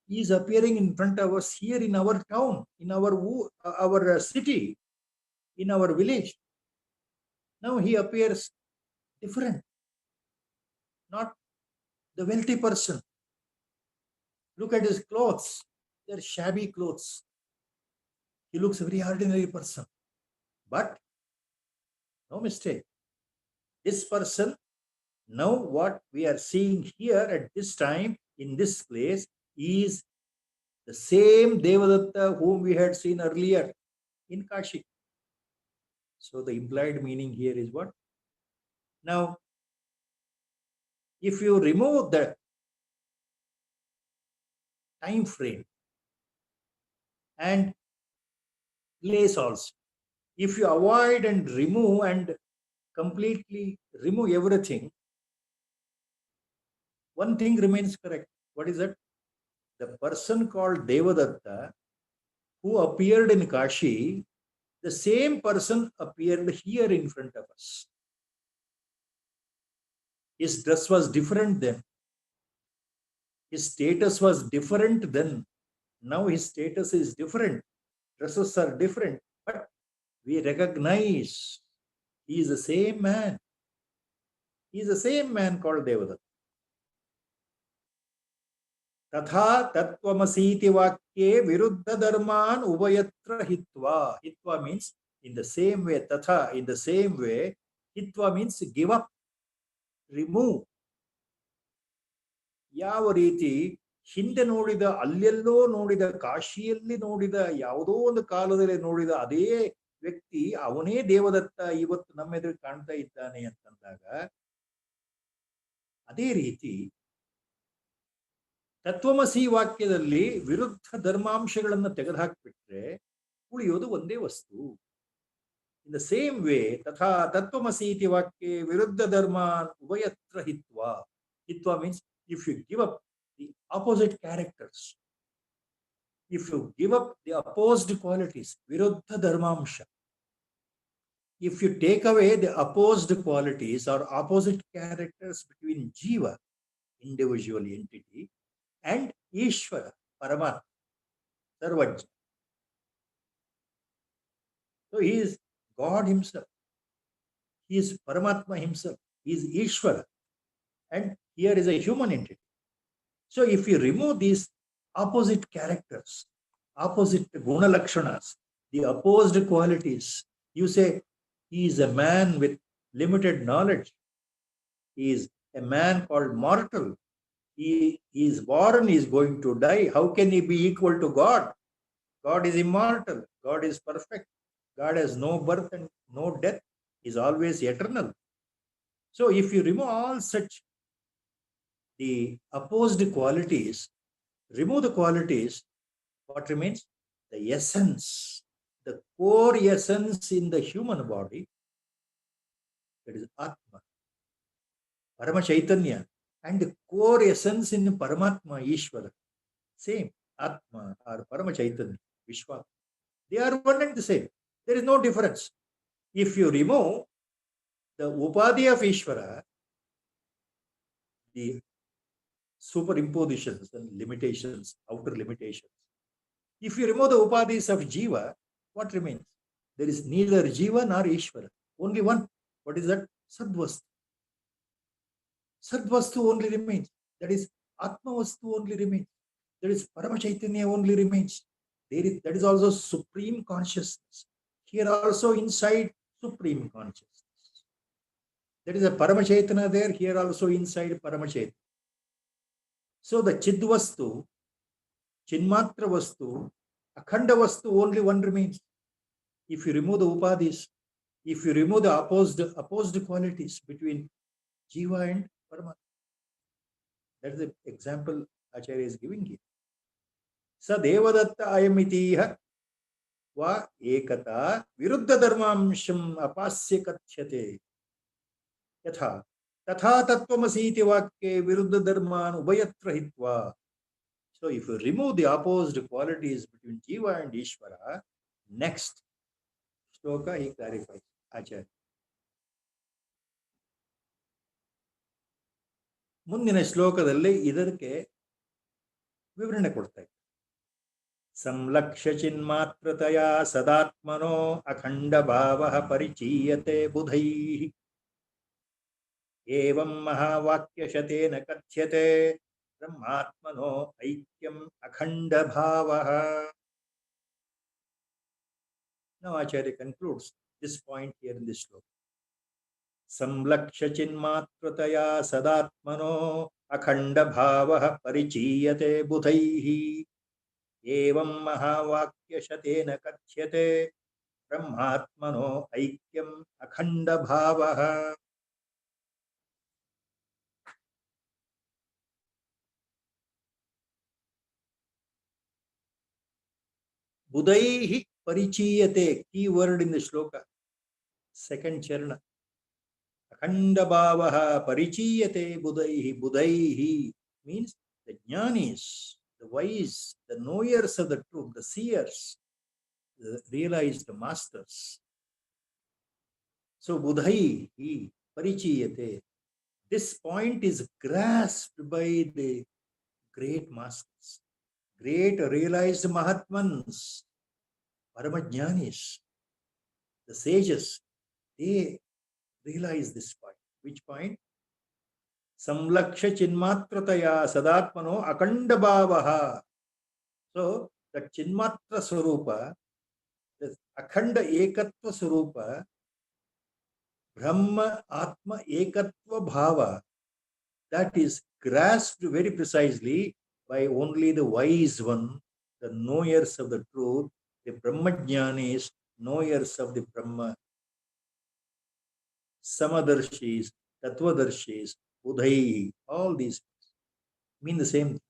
is appearing in front of us here in our town, in our city, in our village. Now he appears different, not the wealthy person. Look at his clothes. They're shabby clothes. He looks a very ordinary person. But no mistake. This person, now what we are seeing here at this time, in this place, is the same Devadatta whom we had seen earlier in Kashi. So the implied meaning here is what? Now, if you remove the time frame and place also, if you avoid and remove and completely remove everything, one thing remains correct. What is that? The person called Devadatta who appeared in Kashi, the same person appeared here in front of us. His dress was different then. His status was different then. Now his status is different. Dresses are different. But we recognize he is the same man. He is the same man called Devadatta. Tatha tattvamasiti vakye viruddha dharman ubhayatra hitva. Hitva means in the same way. Tatha, in the same way. Hitva means give up, remove. ಯಾವ ರೀತಿ ಹಿಂದೆ ನೋಡಿದ, ಅಲ್ಲೆಲ್ಲೋ ನೋಡಿದ, ಕಾಶಿಯಲ್ಲಿ ನೋಡಿದ, ಯಾವುದೋ ಒಂದು ಕಾಲದಲ್ಲಿ ನೋಡಿದ ಅದೇ ವ್ಯಕ್ತಿ ಅವನೇ ದೇವದತ್ತ ಇವತ್ತು ನಮ್ಮ ಎದುರು ಕಾಣ್ತಾ ಇದ್ದಾನೆ ಅಂತಂದಾಗ, ಅದೇ ರೀತಿ ತತ್ವಮಸಿ ವಾಕ್ಯದಲ್ಲಿ ವಿರುದ್ಧ ಧರ್ಮಾಂಶಗಳನ್ನು ತೆಗೆದುಹಾಕ್ಬಿಟ್ರೆ ಉಳಿಯೋದು ಒಂದೇ ವಸ್ತು. ಇನ್ ದ ಸೇಮ್ ವೇ ತಥಾ ತತ್ವಮಸಿ ಇತಿ ವಾಕ್ಯೆ ವಿರುದ್ಧ ಧರ್ಮಾನ್ ಉಭಯತ್ರ ಹಿತ್ವಾ. ಹಿತ್ವಾ means if you give up the opposite characters, if you give up the opposed qualities, viruddha dharmamsha, if you take away the opposed qualities or opposite characters between jiva, individual entity, and Ishvara, Paramatma, Sarvajna. So he is God himself. He is Paramatma himself. He is Ishvara. And here is a human entity. So if you remove these opposite characters, opposite guna lakshanas, the opposed qualities, you say he is a man with limited knowledge. He is a man called mortal. He is born, he is going to die. How can he be equal to God? God is immortal. God is perfect. God has no birth and no death. He is always eternal. So if you remove all such the opposed qualities, remove the qualities, what remains? The essence, the core essence in the human body, that is Atma, Parama Chaitanya, and the core essence in Paramatma, Ishvara, same, Atma or Parama Chaitanya, Vishwa. They are one and the same. There is no difference. If you remove the Upadhi of Ishvara, the superimpositions and limitations, outer limitations. If you remove the upadhis of jiva, what remains? There is neither jiva nor Ishvara. Only one. What is that? Sadvastu. Sadvastu only remains. That is Atmavastu only remains. That is Parama Chaitanya only remains. That is also supreme consciousness. Here also inside supreme consciousness. There is a Parama Chaitanya there. Here also inside Parama Chaitanya. So the Chidvastu, Chinmatra Vastu, Akhanda Vastu, only one remains. If you remove the Upadhis, if you remove the opposed qualities between Jiva and Paramatma. That is the example Acharya is giving here. Sa Devadatta ayamitiha va ekata viruddha dharmamsham apasya kathyate. Yatha Tatha tattvamasi vakye viruddha dharman ubhayatra hitva. So if you remove the opposed qualities between Jiva and Ishvara, next shloka he clarifies. Acharya. ಮುಂದಿನ ಶ್ಲೋಕದಲ್ಲಿ ಇದಕ್ಕೆ ವಿವರಣೆ ಕೊಡ್ತಾ ಇದ್ದಾರೆ. ಸಂಲಕ್ಷ್ಯ ಚಿನ್ಮಾತ್ರತಯ ಸದಾತ್ಮನೋ ಅಖಂಡ ಭಾವಃ ಪರಿಚೀಯತೆ ಬುಧೈಃ ಏವಂ ಮಹಾವಾಕ್ಯಶತೇನ ಕಥ್ಯತೆ ಬ್ರಹ್ಮಾತ್ಮನೋ ಐಕ್ಯಂ ಅಖಂಡ ಭಾವಃ. Now Acharya concludes this point here in this shloka. ಸಂಲಕ್ಷ್ಯ ಚಿನ್ಮಾತ್ರತಯ ಸದಾತ್ಮನೋ ಅಖಂಡ ಭಾವಃ ಪರಿಚೀಯತೆ ಬುಧೈಃ ಏವಂ ಮಹಾವಾಕ್ಯಶತೇನ ಕಥ್ಯತೆ ಬ್ರಹ್ಮಾತ್ಮನೋ ಐಕ್ಯಂ ಅಖಂಡ ಭಾವಃ. Budaihi ಪರಿಚೀಯತೆ, key word in the shloka, second charana. Akhanda bhavaha ಪರಿಚೀಯತೆ budaihi. Budaihi means the jnanis, the wise, the knowers of the truth, the seers, the realized masters. So budaihi ಪರಿಚೀಯತೆ. This point is grasped by the great masters, great realized Mahatmans, Paramajnanis, the sages. They realize this point. Which point? Samlaksha Chinmatrutaya Sadatmano Akanda Bhavaha. So the Chinmatra Swarupa, the Akhanda Ekatva Swarupa, Brahma Atma Ekatva Bhava, that is grasped very precisely by only the wise one, the knowers of the truth, the Brahmajnanis, knowers of the Brahma, Samadarshis, Tattvadarshis, Udhai, all these mean the same thing.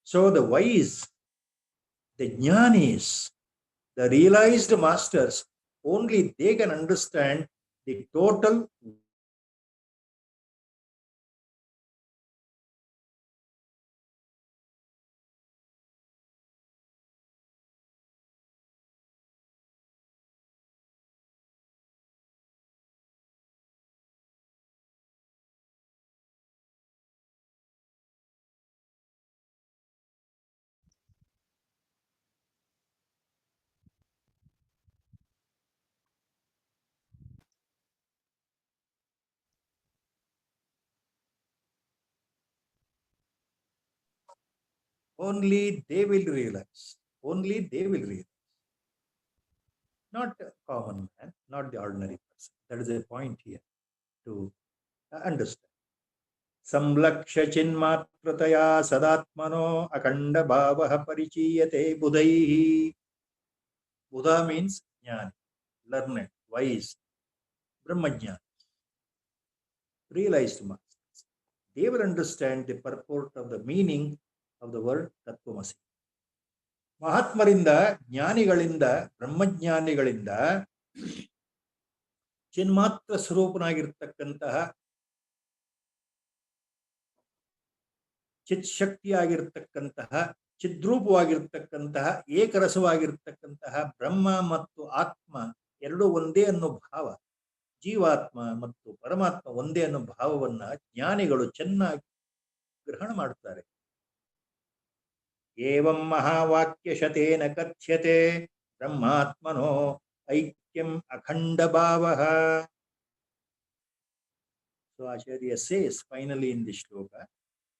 So the wise, the jnanis, the realized masters, only they can understand the total only they will realize. Only they will realize. Not a common man, not the ordinary person. That is the point here to understand. Samlaksha Chinmatrataya Sadatmano Akanda Bhavaha Parichiyate Budhaihi. Buddha means jnani, learned, wise, Brahmajnani, realized masters. They will understand the purport of the meaning of the word Tattvamasi. ಮಹಾತ್ಮರಿಂದ ಜ್ಞಾನಿಗಳಿಂದ ಬ್ರಹ್ಮಜ್ಞಾನಿಗಳಿಂದ ಚಿನ್ಮಾತ್ರ ಸ್ವರೂಪನಾಗಿರ್ತಕ್ಕಂತಹ ಚಿತ್ ಶಕ್ತಿಯಾಗಿರ್ತಕ್ಕಂತಹ ಚಿದ್ರೂಪವಾಗಿರ್ತಕ್ಕಂತಹ ಏಕರಸವಾಗಿರ್ತಕ್ಕಂತಹ ಬ್ರಹ್ಮ ಮತ್ತು ಆತ್ಮ ಎರಡೂ ಒಂದೇ ಅನ್ನೋ ಭಾವ, ಜೀವಾತ್ಮ ಮತ್ತು ಪರಮಾತ್ಮ ಒಂದೇ ಅನ್ನೋ ಭಾವವನ್ನ ಜ್ಞಾನಿಗಳು ಚೆನ್ನಾಗಿ ಗ್ರಹಣ ಮಾಡುತ್ತಾರೆ. ಏವಂ ಮಹಾವಾಕ್ಯ ಶತೇನ ಕಥ್ಯತೆ ಬ್ರಹ್ಮಾತ್ಮನೋ ಐಕ್ಯಂ ಅಖಂಡ ಭಾವಃ. So Acharya says finally in this shloka,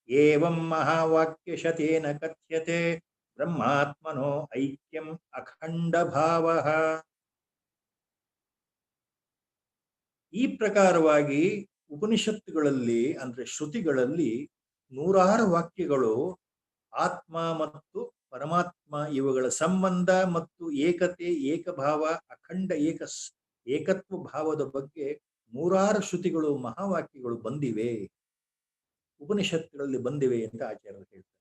Evam mahavakya shatena kathyate brahmatmano aikyam akhanda bhavaha. ಈ ಪ್ರಕಾರವಾಗಿ ಉಪನಿಷತ್ತುಗಳಲ್ಲಿ ಅಂದ್ರೆ ಶ್ರುತಿಗಳಲ್ಲಿ ನೂರಾರು ವಾಕ್ಯಗಳು ಆತ್ಮ ಮತ್ತು ಪರಮಾತ್ಮ ಇವುಗಳ ಸಂಬಂಧ ಮತ್ತು ಏಕತೆ, ಏಕಭಾವ, ಅಖಂಡ ಏಕತ್ವ ಭಾವದ ಬಗ್ಗೆ ನೂರಾರು ಶ್ರುತಿಗಳು ಮಹಾವಾಕ್ಯಗಳು ಬಂದಿವೆ, ಉಪನಿಷತ್ತುಗಳಲ್ಲಿ ಬಂದಿವೆ ಅಂತ ಆಚಾರ್ಯರು ಹೇಳ್ತಾರೆ.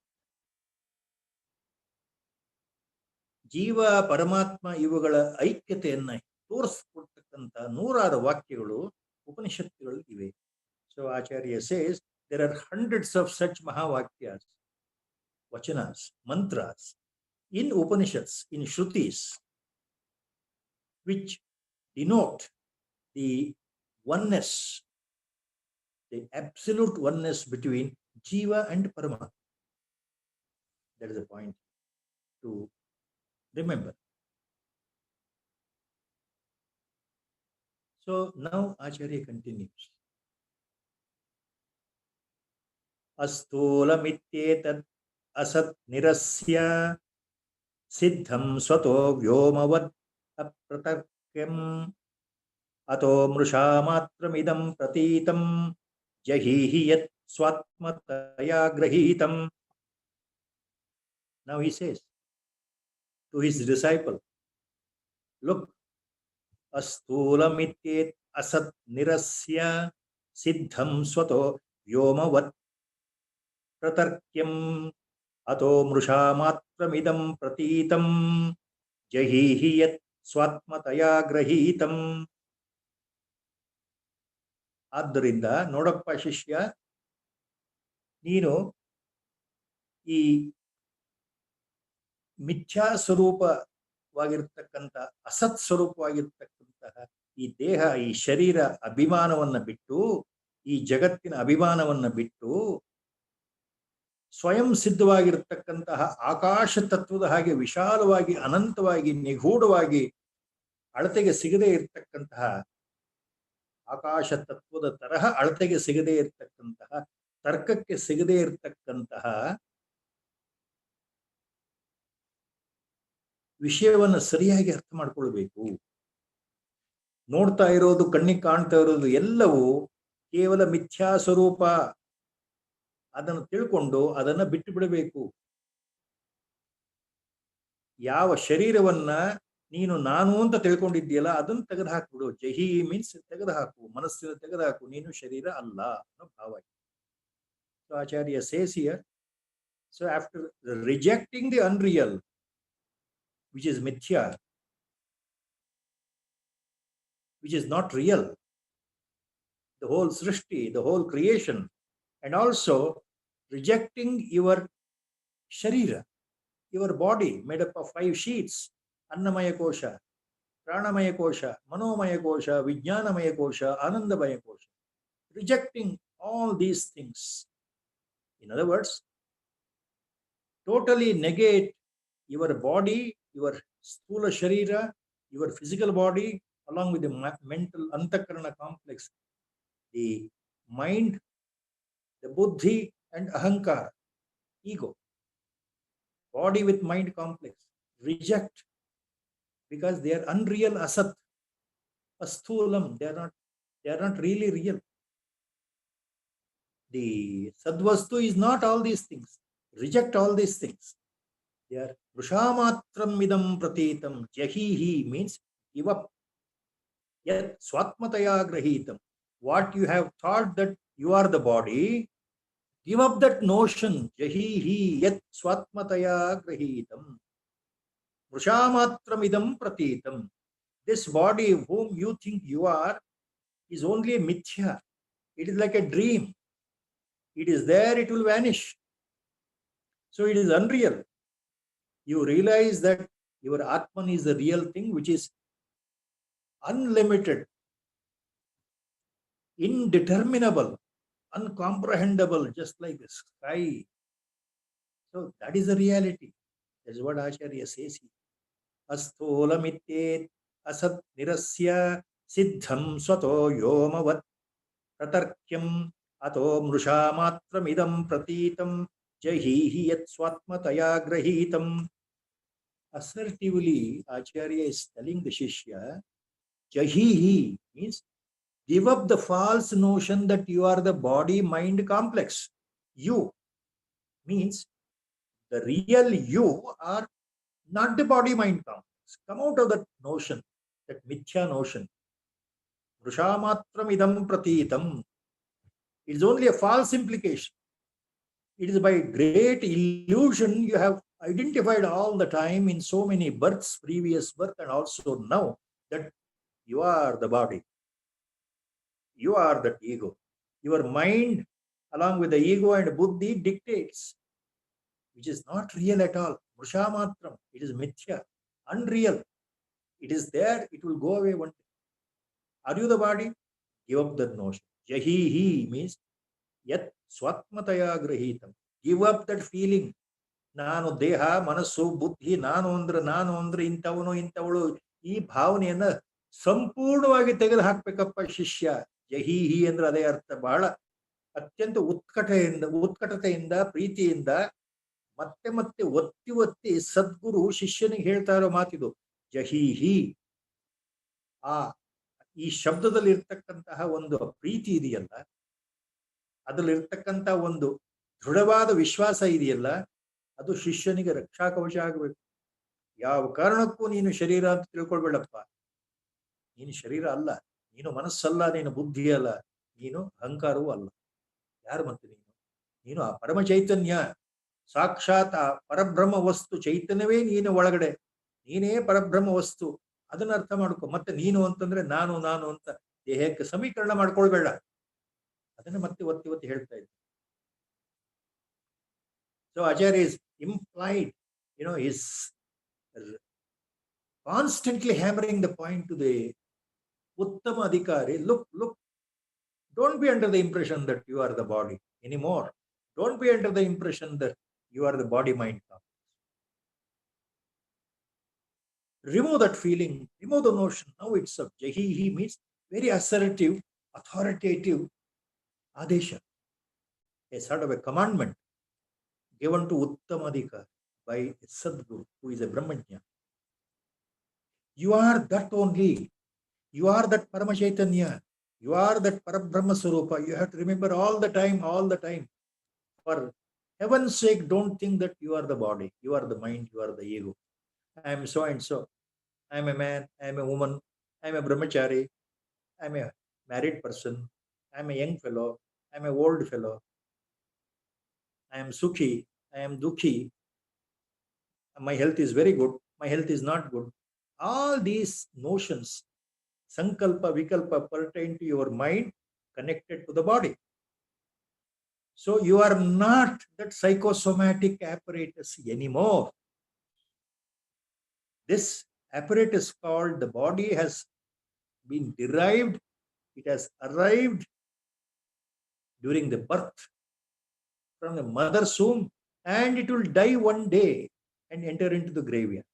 ಜೀವ ಪರಮಾತ್ಮ ಇವುಗಳ ಐಕ್ಯತೆಯನ್ನ ತೋರಿಸ್ಕೊಡ್ತಕ್ಕಂಥ ನೂರಾರು ವಾಕ್ಯಗಳು ಉಪನಿಷತ್ತುಗಳಲ್ಲಿ ಇವೆ. So Acharya says there are hundreds of such mahavakyas, vachanas, mantras in Upanishads, in Shrutis, which denote the oneness, the absolute oneness between Jiva and Paramatma. That is the point to remember. So now Acharya continues. Astholamitetat asat nirasya siddham swato vyomavat apratarkyam ato mrusha matramidam pratitam jahihi yat swatmataya grahitam. Now he says to his disciple, look, astholamityet asat nirasya siddham swato vyomavat pratarkyam ato mrusha matramidam pratitam jahihi yat swatmataya grahitam. ಆದ್ದರಿಂದ ನೋಡಪ್ಪ ಶಿಷ್ಯ, ನೀನು ಈ ಮಿಥ್ಯಾ ಸ್ವರೂಪವಾಗಿರ್ತಕ್ಕಂಥ ಅಸತ್ ಸ್ವರೂಪವಾಗಿರ್ತಕ್ಕಂತಹ ಈ ದೇಹ, ಈ ಶರೀರ ಅಭಿಮಾನವನ್ನ ಬಿಟ್ಟು, ಈ ಜಗತ್ತಿನ ಅಭಿಮಾನವನ್ನ ಬಿಟ್ಟು ಸ್ವಯಂ ಸಿದ್ಧವಾಗಿರ್ತಕ್ಕಂತಹ ಆಕಾಶ ತತ್ವದ ಹಾಗೆ ವಿಶಾಲವಾಗಿ, ಅನಂತವಾಗಿ, ನಿಗೂಢವಾಗಿ, ಅಳತೆಗೆ ಸಿಗದೇ ಇರತಕ್ಕಂತಹ ಆಕಾಶ ತತ್ವದ ತರಹ ಅಳತೆಗೆ ಸಿಗದೇ ಇರತಕ್ಕಂತಹ ತರ್ಕಕ್ಕೆ ಸಿಗದೇ ಇರತಕ್ಕಂತಹ ವಿಷಯವನ್ನು ಸರಿಯಾಗಿ ಅರ್ಥ ಮಾಡ್ಕೊಳ್ಬೇಕು. ನೋಡ್ತಾ ಇರೋದು, ಕಣ್ಣಿಗೆ ಕಾಣ್ತಾ ಇರೋದು ಎಲ್ಲವೂ ಕೇವಲ ಮಿಥ್ಯಾ ಸ್ವರೂಪ. ಅದನ್ನು ತಿಳ್ಕೊಂಡು ಅದನ್ನ ಬಿಟ್ಟು ಬಿಡಬೇಕು. ಯಾವ ಶರೀರವನ್ನ ನೀನು ನಾನು ಅಂತ ತಿಳ್ಕೊಂಡಿದ್ದೀಯಲ್ಲ ಅದನ್ನು ತೆಗೆದು ಹಾಕ್ಬಿಡು. ಜಹಿ ಮೀನ್ಸ್ ತೆಗೆದು ಹಾಕು, ಮನಸ್ಸಿನ ತೆಗೆದು ಹಾಕು, ನೀನು ಶರೀರ ಅಲ್ಲ ಅನ್ನೋ ಭಾವ. So Acharya says here, so after rejecting the unreal, which is mithya, which is not real, the whole srishti, the whole creation, and also rejecting your sharira, your body made up of 5 sheets, annamaya kosha, pranamaya kosha, manomaya kosha, vijnanamaya kosha, anandamaya kosha, rejecting all these things. In other words, totally negate your body, your sthula sharira, your physical body, along with the mental antakarana complex, the mind, the buddhi and ahankara, ego, body with mind complex, reject, because they are unreal, asat, asthulam, they are not really real. The sadvastu is not all these things. Reject all these things. They are vrushamatram idam pratitam. Jahihi means give up. Yat swatmataya grahitam. What you have thought that you are the body, give up that notion. Jahihi yat swatmataya grahitam. Vrushamatram idam pratitam. This body whom you think you are is only a mithya. It is like a dream. It is there, it will vanish. So it is unreal. You realize that your Atman is the real thing, which is unlimited, indeterminable, uncomprehendable, just like the sky. So that is the reality. That is what Acharya says here. Astholamityet asat nirasya siddham swato yomavat pratarkyam ato mrushamatramidam pratitam jahihi yat swatmataya grahitam. Assertively, Acharya is telling the Shishya, jahihi means give up the false notion that you are the body-mind complex. You means the real you are not the body-mind complex. Come out of that notion, that mithya notion. Vrushamatram idam pratitam. It is only a false implication. It is by great illusion you have identified all the time in so many births, previous birth and also now, that you are the body. You are that ego. Your mind, along with the ego and buddhi, dictates, which is not real at all. Vrushamatram, it is mithya, unreal. It is there, it will go away one day. Are you the body? Give up that notion. Jahihi means yat swatmataya grahitam. Give up that feeling. ನಾನು ದೇಹ, ಮನಸ್ಸು, ಬುದ್ಧಿ, ನಾನು ಅಂದ್ರೆ ಇಂಥವನು ಇಂಥವಳು, ಈ ಭಾವನೆಯನ್ನ ಸಂಪೂರ್ಣವಾಗಿ ತೆಗೆದು ಹಾಕ್ಬೇಕಪ್ಪ ಶಿಷ್ಯ. ಜಹಿಹಿ ಅಂದ್ರೆ ಅದೇ ಅರ್ಥ. ಬಹಳ ಅತ್ಯಂತ ಉತ್ಕಟತೆಯಿಂದ ಪ್ರೀತಿಯಿಂದ ಮತ್ತೆ ಮತ್ತೆ ಒತ್ತಿ ಒತ್ತಿ ಸದ್ಗುರು ಶಿಷ್ಯನಿಗೆ ಹೇಳ್ತಾ ಇರೋ ಮಾತಿದು. ಜಹಿಹಿ, ಈ ಶಬ್ದದಲ್ಲಿ ಇರ್ತಕ್ಕಂತಹ ಒಂದು ಪ್ರೀತಿ ಇದೆಯಲ್ಲ, ಅದರಲ್ಲಿರ್ತಕ್ಕಂಥ ಒಂದು ದೃಢವಾದ ವಿಶ್ವಾಸ ಇದೆಯಲ್ಲ, ಅದು ಶಿಷ್ಯನಿಗೆ ರಕ್ಷಾ ಕವಚ ಆಗಬೇಕು. ಯಾವ ಕಾರಣಕ್ಕೂ ನೀನು ಶರೀರ ಅಂತ ತಿಳ್ಕೊಳ್ಬೇಡಪ್ಪ. ನೀನು ಶರೀರ ಅಲ್ಲ, ನೀನು ಮನಸ್ಸಲ್ಲ, ನೀನು ಬುದ್ಧಿ ಅಲ್ಲ, ನೀನು ಅಹಂಕಾರವೂ ಅಲ್ಲ. ಯಾರು ಮತ್ತೆ ನೀನು ಆ ಪರಮ ಚೈತನ್ಯ, ಸಾಕ್ಷಾತ್ ಆ ಪರಬ್ರಹ್ಮ ವಸ್ತು ಚೈತನ್ಯವೇ ನೀನು ಒಳಗಡೆ. ನೀನೇ ಪರಬ್ರಹ್ಮ ವಸ್ತು. ಅದನ್ನ ಅರ್ಥ ಮಾಡ್ಕೊ. ಮತ್ತೆ ನೀನು ಅಂತಂದ್ರೆ ನಾನು ಅಂತ ದೇಹಕ್ಕೆ ಸಮೀಕರಣ ಮಾಡ್ಕೊಳ್ಬೇಡ. ಅದನ್ನ ಮತ್ತೆ ಒತ್ತಿ ಹೇಳ್ತಾ ಇದ್ದೆ. So Acharya is implied, is constantly hammering the point to the Uttama Adhikari. Look, don't be under the impression that you are the body anymore. Don't be under the impression that you are the body-mind complex. Remove that feeling, remove the notion. Now it's a Jahihi means very assertive, authoritative Adesha. a sort of a commandment given to Uttamadika by a Sadguru, who is a Brahmajna. You are that only. You are that Parama Chaitanya. You are that Parabrahma Swarupa. You have to remember all the time, all the time. For heaven's sake, don't think that you are the body, you are the mind, you are the ego. I am so and so. I am a man, I am a woman, I am a brahmachari, I am a married person, I am a young fellow, I am an old fellow, I am sukhi, I am dukhi, my health is very good, my health is not good. All these notions, sankalpa, vikalpa, pertain to your mind connected to the body. So you are not that psychosomatic apparatus anymore. This apparatus called the body has been derived, it has arrived during the birth from the mother's womb, and it will die one day and enter into the graveyard.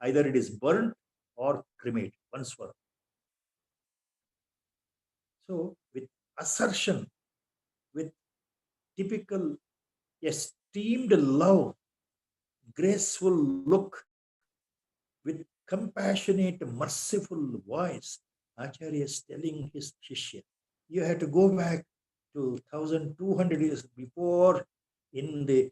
Either it is burnt or cremated once for all. So, with assertion, with typical esteemed love, graceful look, with compassionate, merciful voice, Acharya is telling his Shishya, you have to go back to 1200 years before in the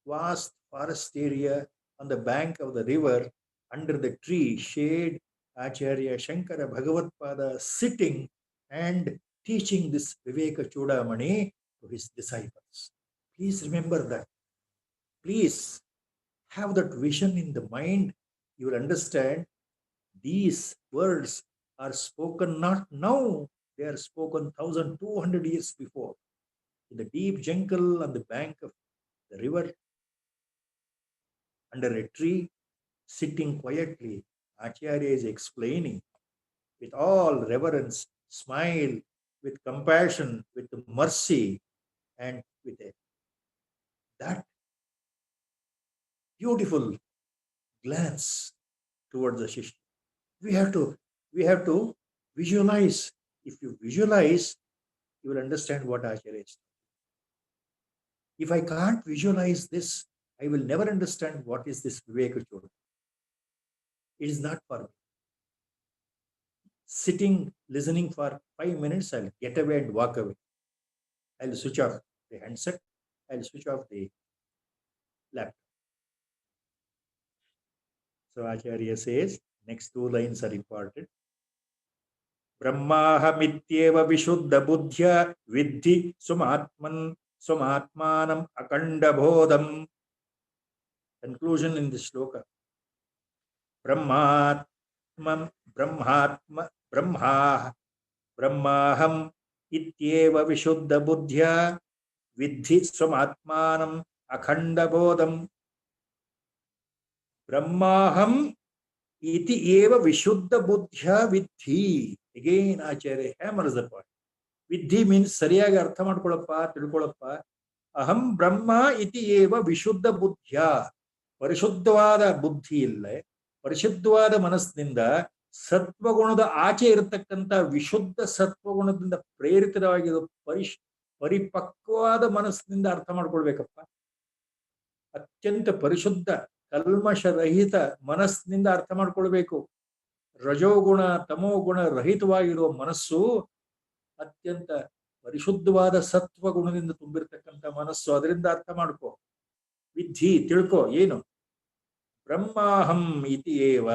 vast forest area on the bank of the river, under the tree shade, Acharya Shankara Bhagavatpada sitting and teaching this Viveka Chudamani to his disciples. Please remember that. Please have that vision in the mind. You will understand these words are spoken not now, they are spoken 1200 years before. In the deep jungle on the bank of the river, under a tree, sitting quietly, Acharya is explaining with all reverence, smile, with compassion, with mercy, and with that beautiful glance towards the Shishya. We have to visualize. If you visualize, you will understand what Acharya is. If I can't visualize this, I will never understand what is this Viveka Chudamani. It is not for me. Sitting, listening for 5 minutes, I'll get away and walk away. I'll switch off the handset, I'll switch off the laptop. So Acharya says, next two lines are important. Brahmahamityeva vishuddha buddhya vidhi sumatmanam akanda bodham. Conclusion in this shloka. Brahmaham ityeva vishuddha buddhya vidhi swamatmanam akhanda bodham. Brahmaham iti eva vishuddha buddhya vidhi. Again, Acharya hammers the point. Vidhi means sariyagi artha madkolappa, tilkolappa. Aham Brahma iti eva vishuddha buddhya. Parishuddhvada buddhi ille, ಪರಿಶುದ್ಧವಾದ ಮನಸ್ಸಿನಿಂದ ಸತ್ವಗುಣದ ಆಚೆ ಇರತಕ್ಕಂಥ ವಿಶುದ್ಧ ಸತ್ವಗುಣದಿಂದ ಪ್ರೇರಿತವಾಗಿರೋ ಪರಿಪಕ್ವವಾದ ಮನಸ್ಸಿನಿಂದ ಅರ್ಥ ಮಾಡ್ಕೊಳ್ಬೇಕಪ್ಪ. ಅತ್ಯಂತ ಪರಿಶುದ್ಧ ಕಲ್ಮಶರಹಿತ ಮನಸ್ಸಿನಿಂದ ಅರ್ಥ ಮಾಡ್ಕೊಳ್ಬೇಕು. ರಜೋಗುಣ ತಮೋಗುಣ ರಹಿತವಾಗಿರುವ ಮನಸ್ಸು ಅತ್ಯಂತ ಪರಿಶುದ್ಧವಾದ ಸತ್ವಗುಣದಿಂದ ತುಂಬಿರ್ತಕ್ಕಂಥ ಮನಸ್ಸು. ಅದರಿಂದ ಅರ್ಥ ಮಾಡ್ಕೋ. ವಿಧಿ ತಿಳ್ಕೊ. ಏನು? ಬ್ರಹ್ಮಾಹಂ ಇತಿ ಏವ.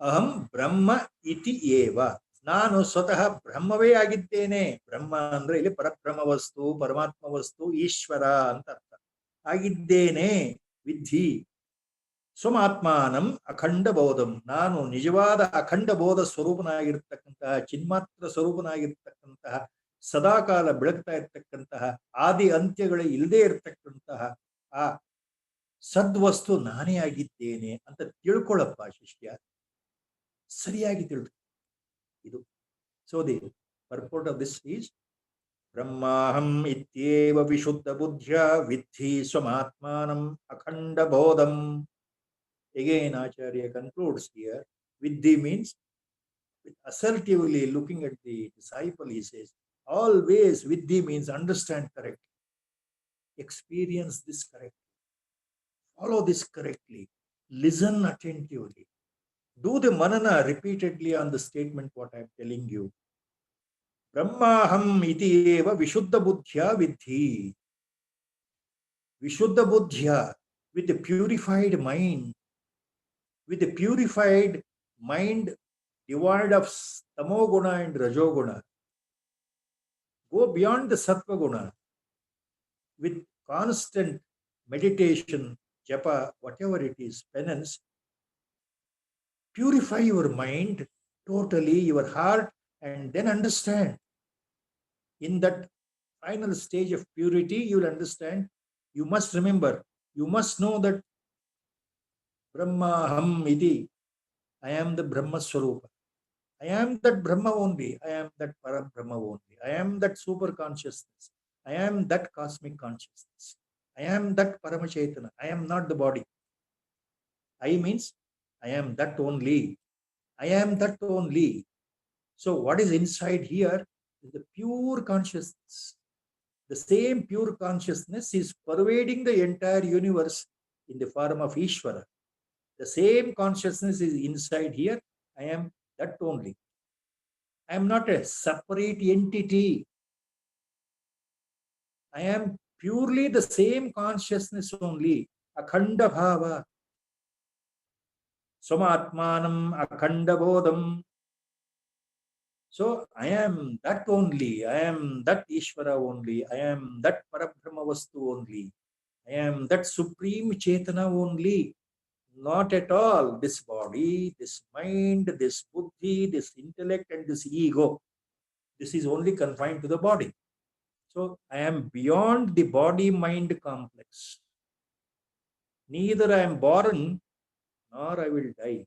ಅಹಂ ಬ್ರಹ್ಮ ಇತಿ ಏವ. ನಾನು ಸ್ವತಃ ಬ್ರಹ್ಮವೇ ಆಗಿದ್ದೇನೆ. ಬ್ರಹ್ಮ ಅಂದ್ರೆ ಇಲ್ಲಿ ಪರಬ್ರಹ್ಮ ವಸ್ತು, ಪರಮಾತ್ಮ ವಸ್ತು, ಈಶ್ವರ ಅಂತ ಅರ್ಥ. ಆಗಿದ್ದೇನೆ. ವಿಧಿ ಸ್ವಮಾತ್ಮಾನಂ ಅಖಂಡ ಬೋಧಂ. ನಾನು ನಿಜವಾದ ಅಖಂಡ ಬೋಧ ಸ್ವರೂಪನಾಗಿರ್ತಕ್ಕಂತಹ, ಚಿನ್ಮಾತ್ರ ಸ್ವರೂಪನಾಗಿರ್ತಕ್ಕಂತಹ, ಸದಾಕಾಲ ಬೆಳಗ್ತಾ ಇರ್ತಕ್ಕಂತಹ, ಆದಿ ಅಂತ್ಯಗಳೇ ಇಲ್ಲದೆ ಇರ್ತಕ್ಕಂತಹ ಆ ಸದ್ವಸ್ತು ನಾನೇ ಆಗಿದ್ದೇನೆ ಅಂತ ತಿಳ್ಕೊಳ್ಳಪ್ಪ ಶಿಷ್ಯ. ಸರಿಯಾಗಿ ತಿಳ್ಕೊ. ಇದು so the purport of this is ಬ್ರಹ್ಮಾಹಂ ಇತ್ಯೇವ ವಿಶುದ್ಧ ಬುದ್ಧ್ಯ ವಿದ್ಧಿ ಸ್ವಮಾತ್ಮಾನಂ ಅಖಂಡ ಬೋಧಂ. Again, Acharya concludes here. Viddhi means, assertively looking at the disciple, he says, Always Vidhi means understand correctly, experience this correctly, follow this correctly, listen attentively. Do the manana repeatedly on the statement what I am telling you. Brahmaham iti eva vishuddha buddhya vidhi. Vishuddha buddhya, with a purified mind, with a purified mind devoid of tamoguna and rajoguna. Go beyond the sattva guna with constant meditation, japa, whatever it is, penance. Purify your mind totally, your heart, and then understand. In that final stage of purity, you will understand. You must remember, you must know that Brahmaham iti, I am the Brahma Swarupa. I am that Brahma only. I am that Param Brahma only. I am that super consciousness. I am that cosmic consciousness. I am that Paramachaitana. I am not the body. I means I am that only. I am that only. So what is inside here is the pure consciousness. The same pure consciousness is pervading the entire universe in the form of Ishvara. The same consciousness is inside here. I am that only. I am not a separate entity. I am purely the same consciousness only. Akhanda bhava. Samatmanam akhanda bodham. So I am that only. I am that Ishvara only. I am that Parabrahma Vastu only. I am that Supreme Chetana only. Not at all this body, this mind, this buddhi, this intellect, and this ego. This is only confined to the body. So I am beyond the body-mind complex. Neither I am born, nor I will die.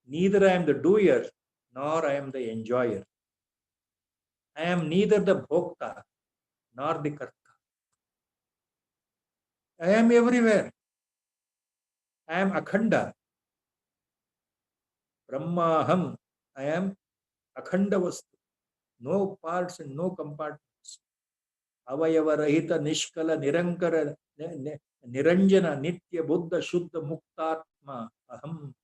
Neither I am the doer, nor I am the enjoyer. I am neither the bhokta, nor the karta. I am everywhere. I am akhanda. Brahmaham. I am akhanda vastu. No parts and no compartments. Avayavarahita nishkala nirankara niranjana nitya buddha shuddha muktatma aham.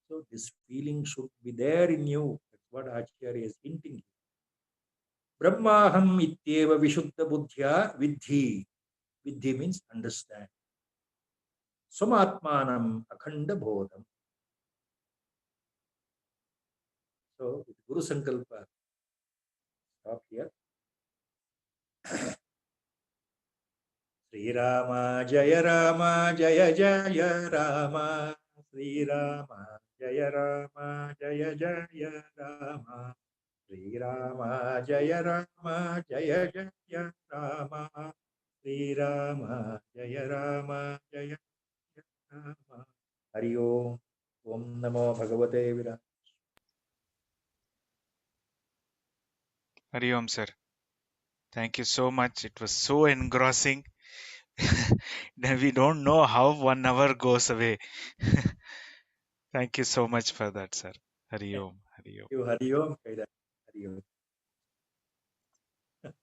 So this feeling should be there in you. That's what Acharya is hinting. Brahmaham ityeva vishuddha buddhya vidhi. Vidhi means understand. Samatmanam akhanda bodham. So with Guru Sankalpa, stop here. Sri Rama Jaya Jaya Rama. Sri Rama Jaya Jaya Rama. Sri Rama Jaya Jaya Rama. Sri Rama Jaya Jaya Rama. Hari Om. Om Namo Bhagavate Vira. Hari Om, sir. Thank you so much. It was so engrossing. We don't know how 1 hour goes away. Thank you so much for that, sir. Hari Om. Hari Om. Hari Om. Hari Om.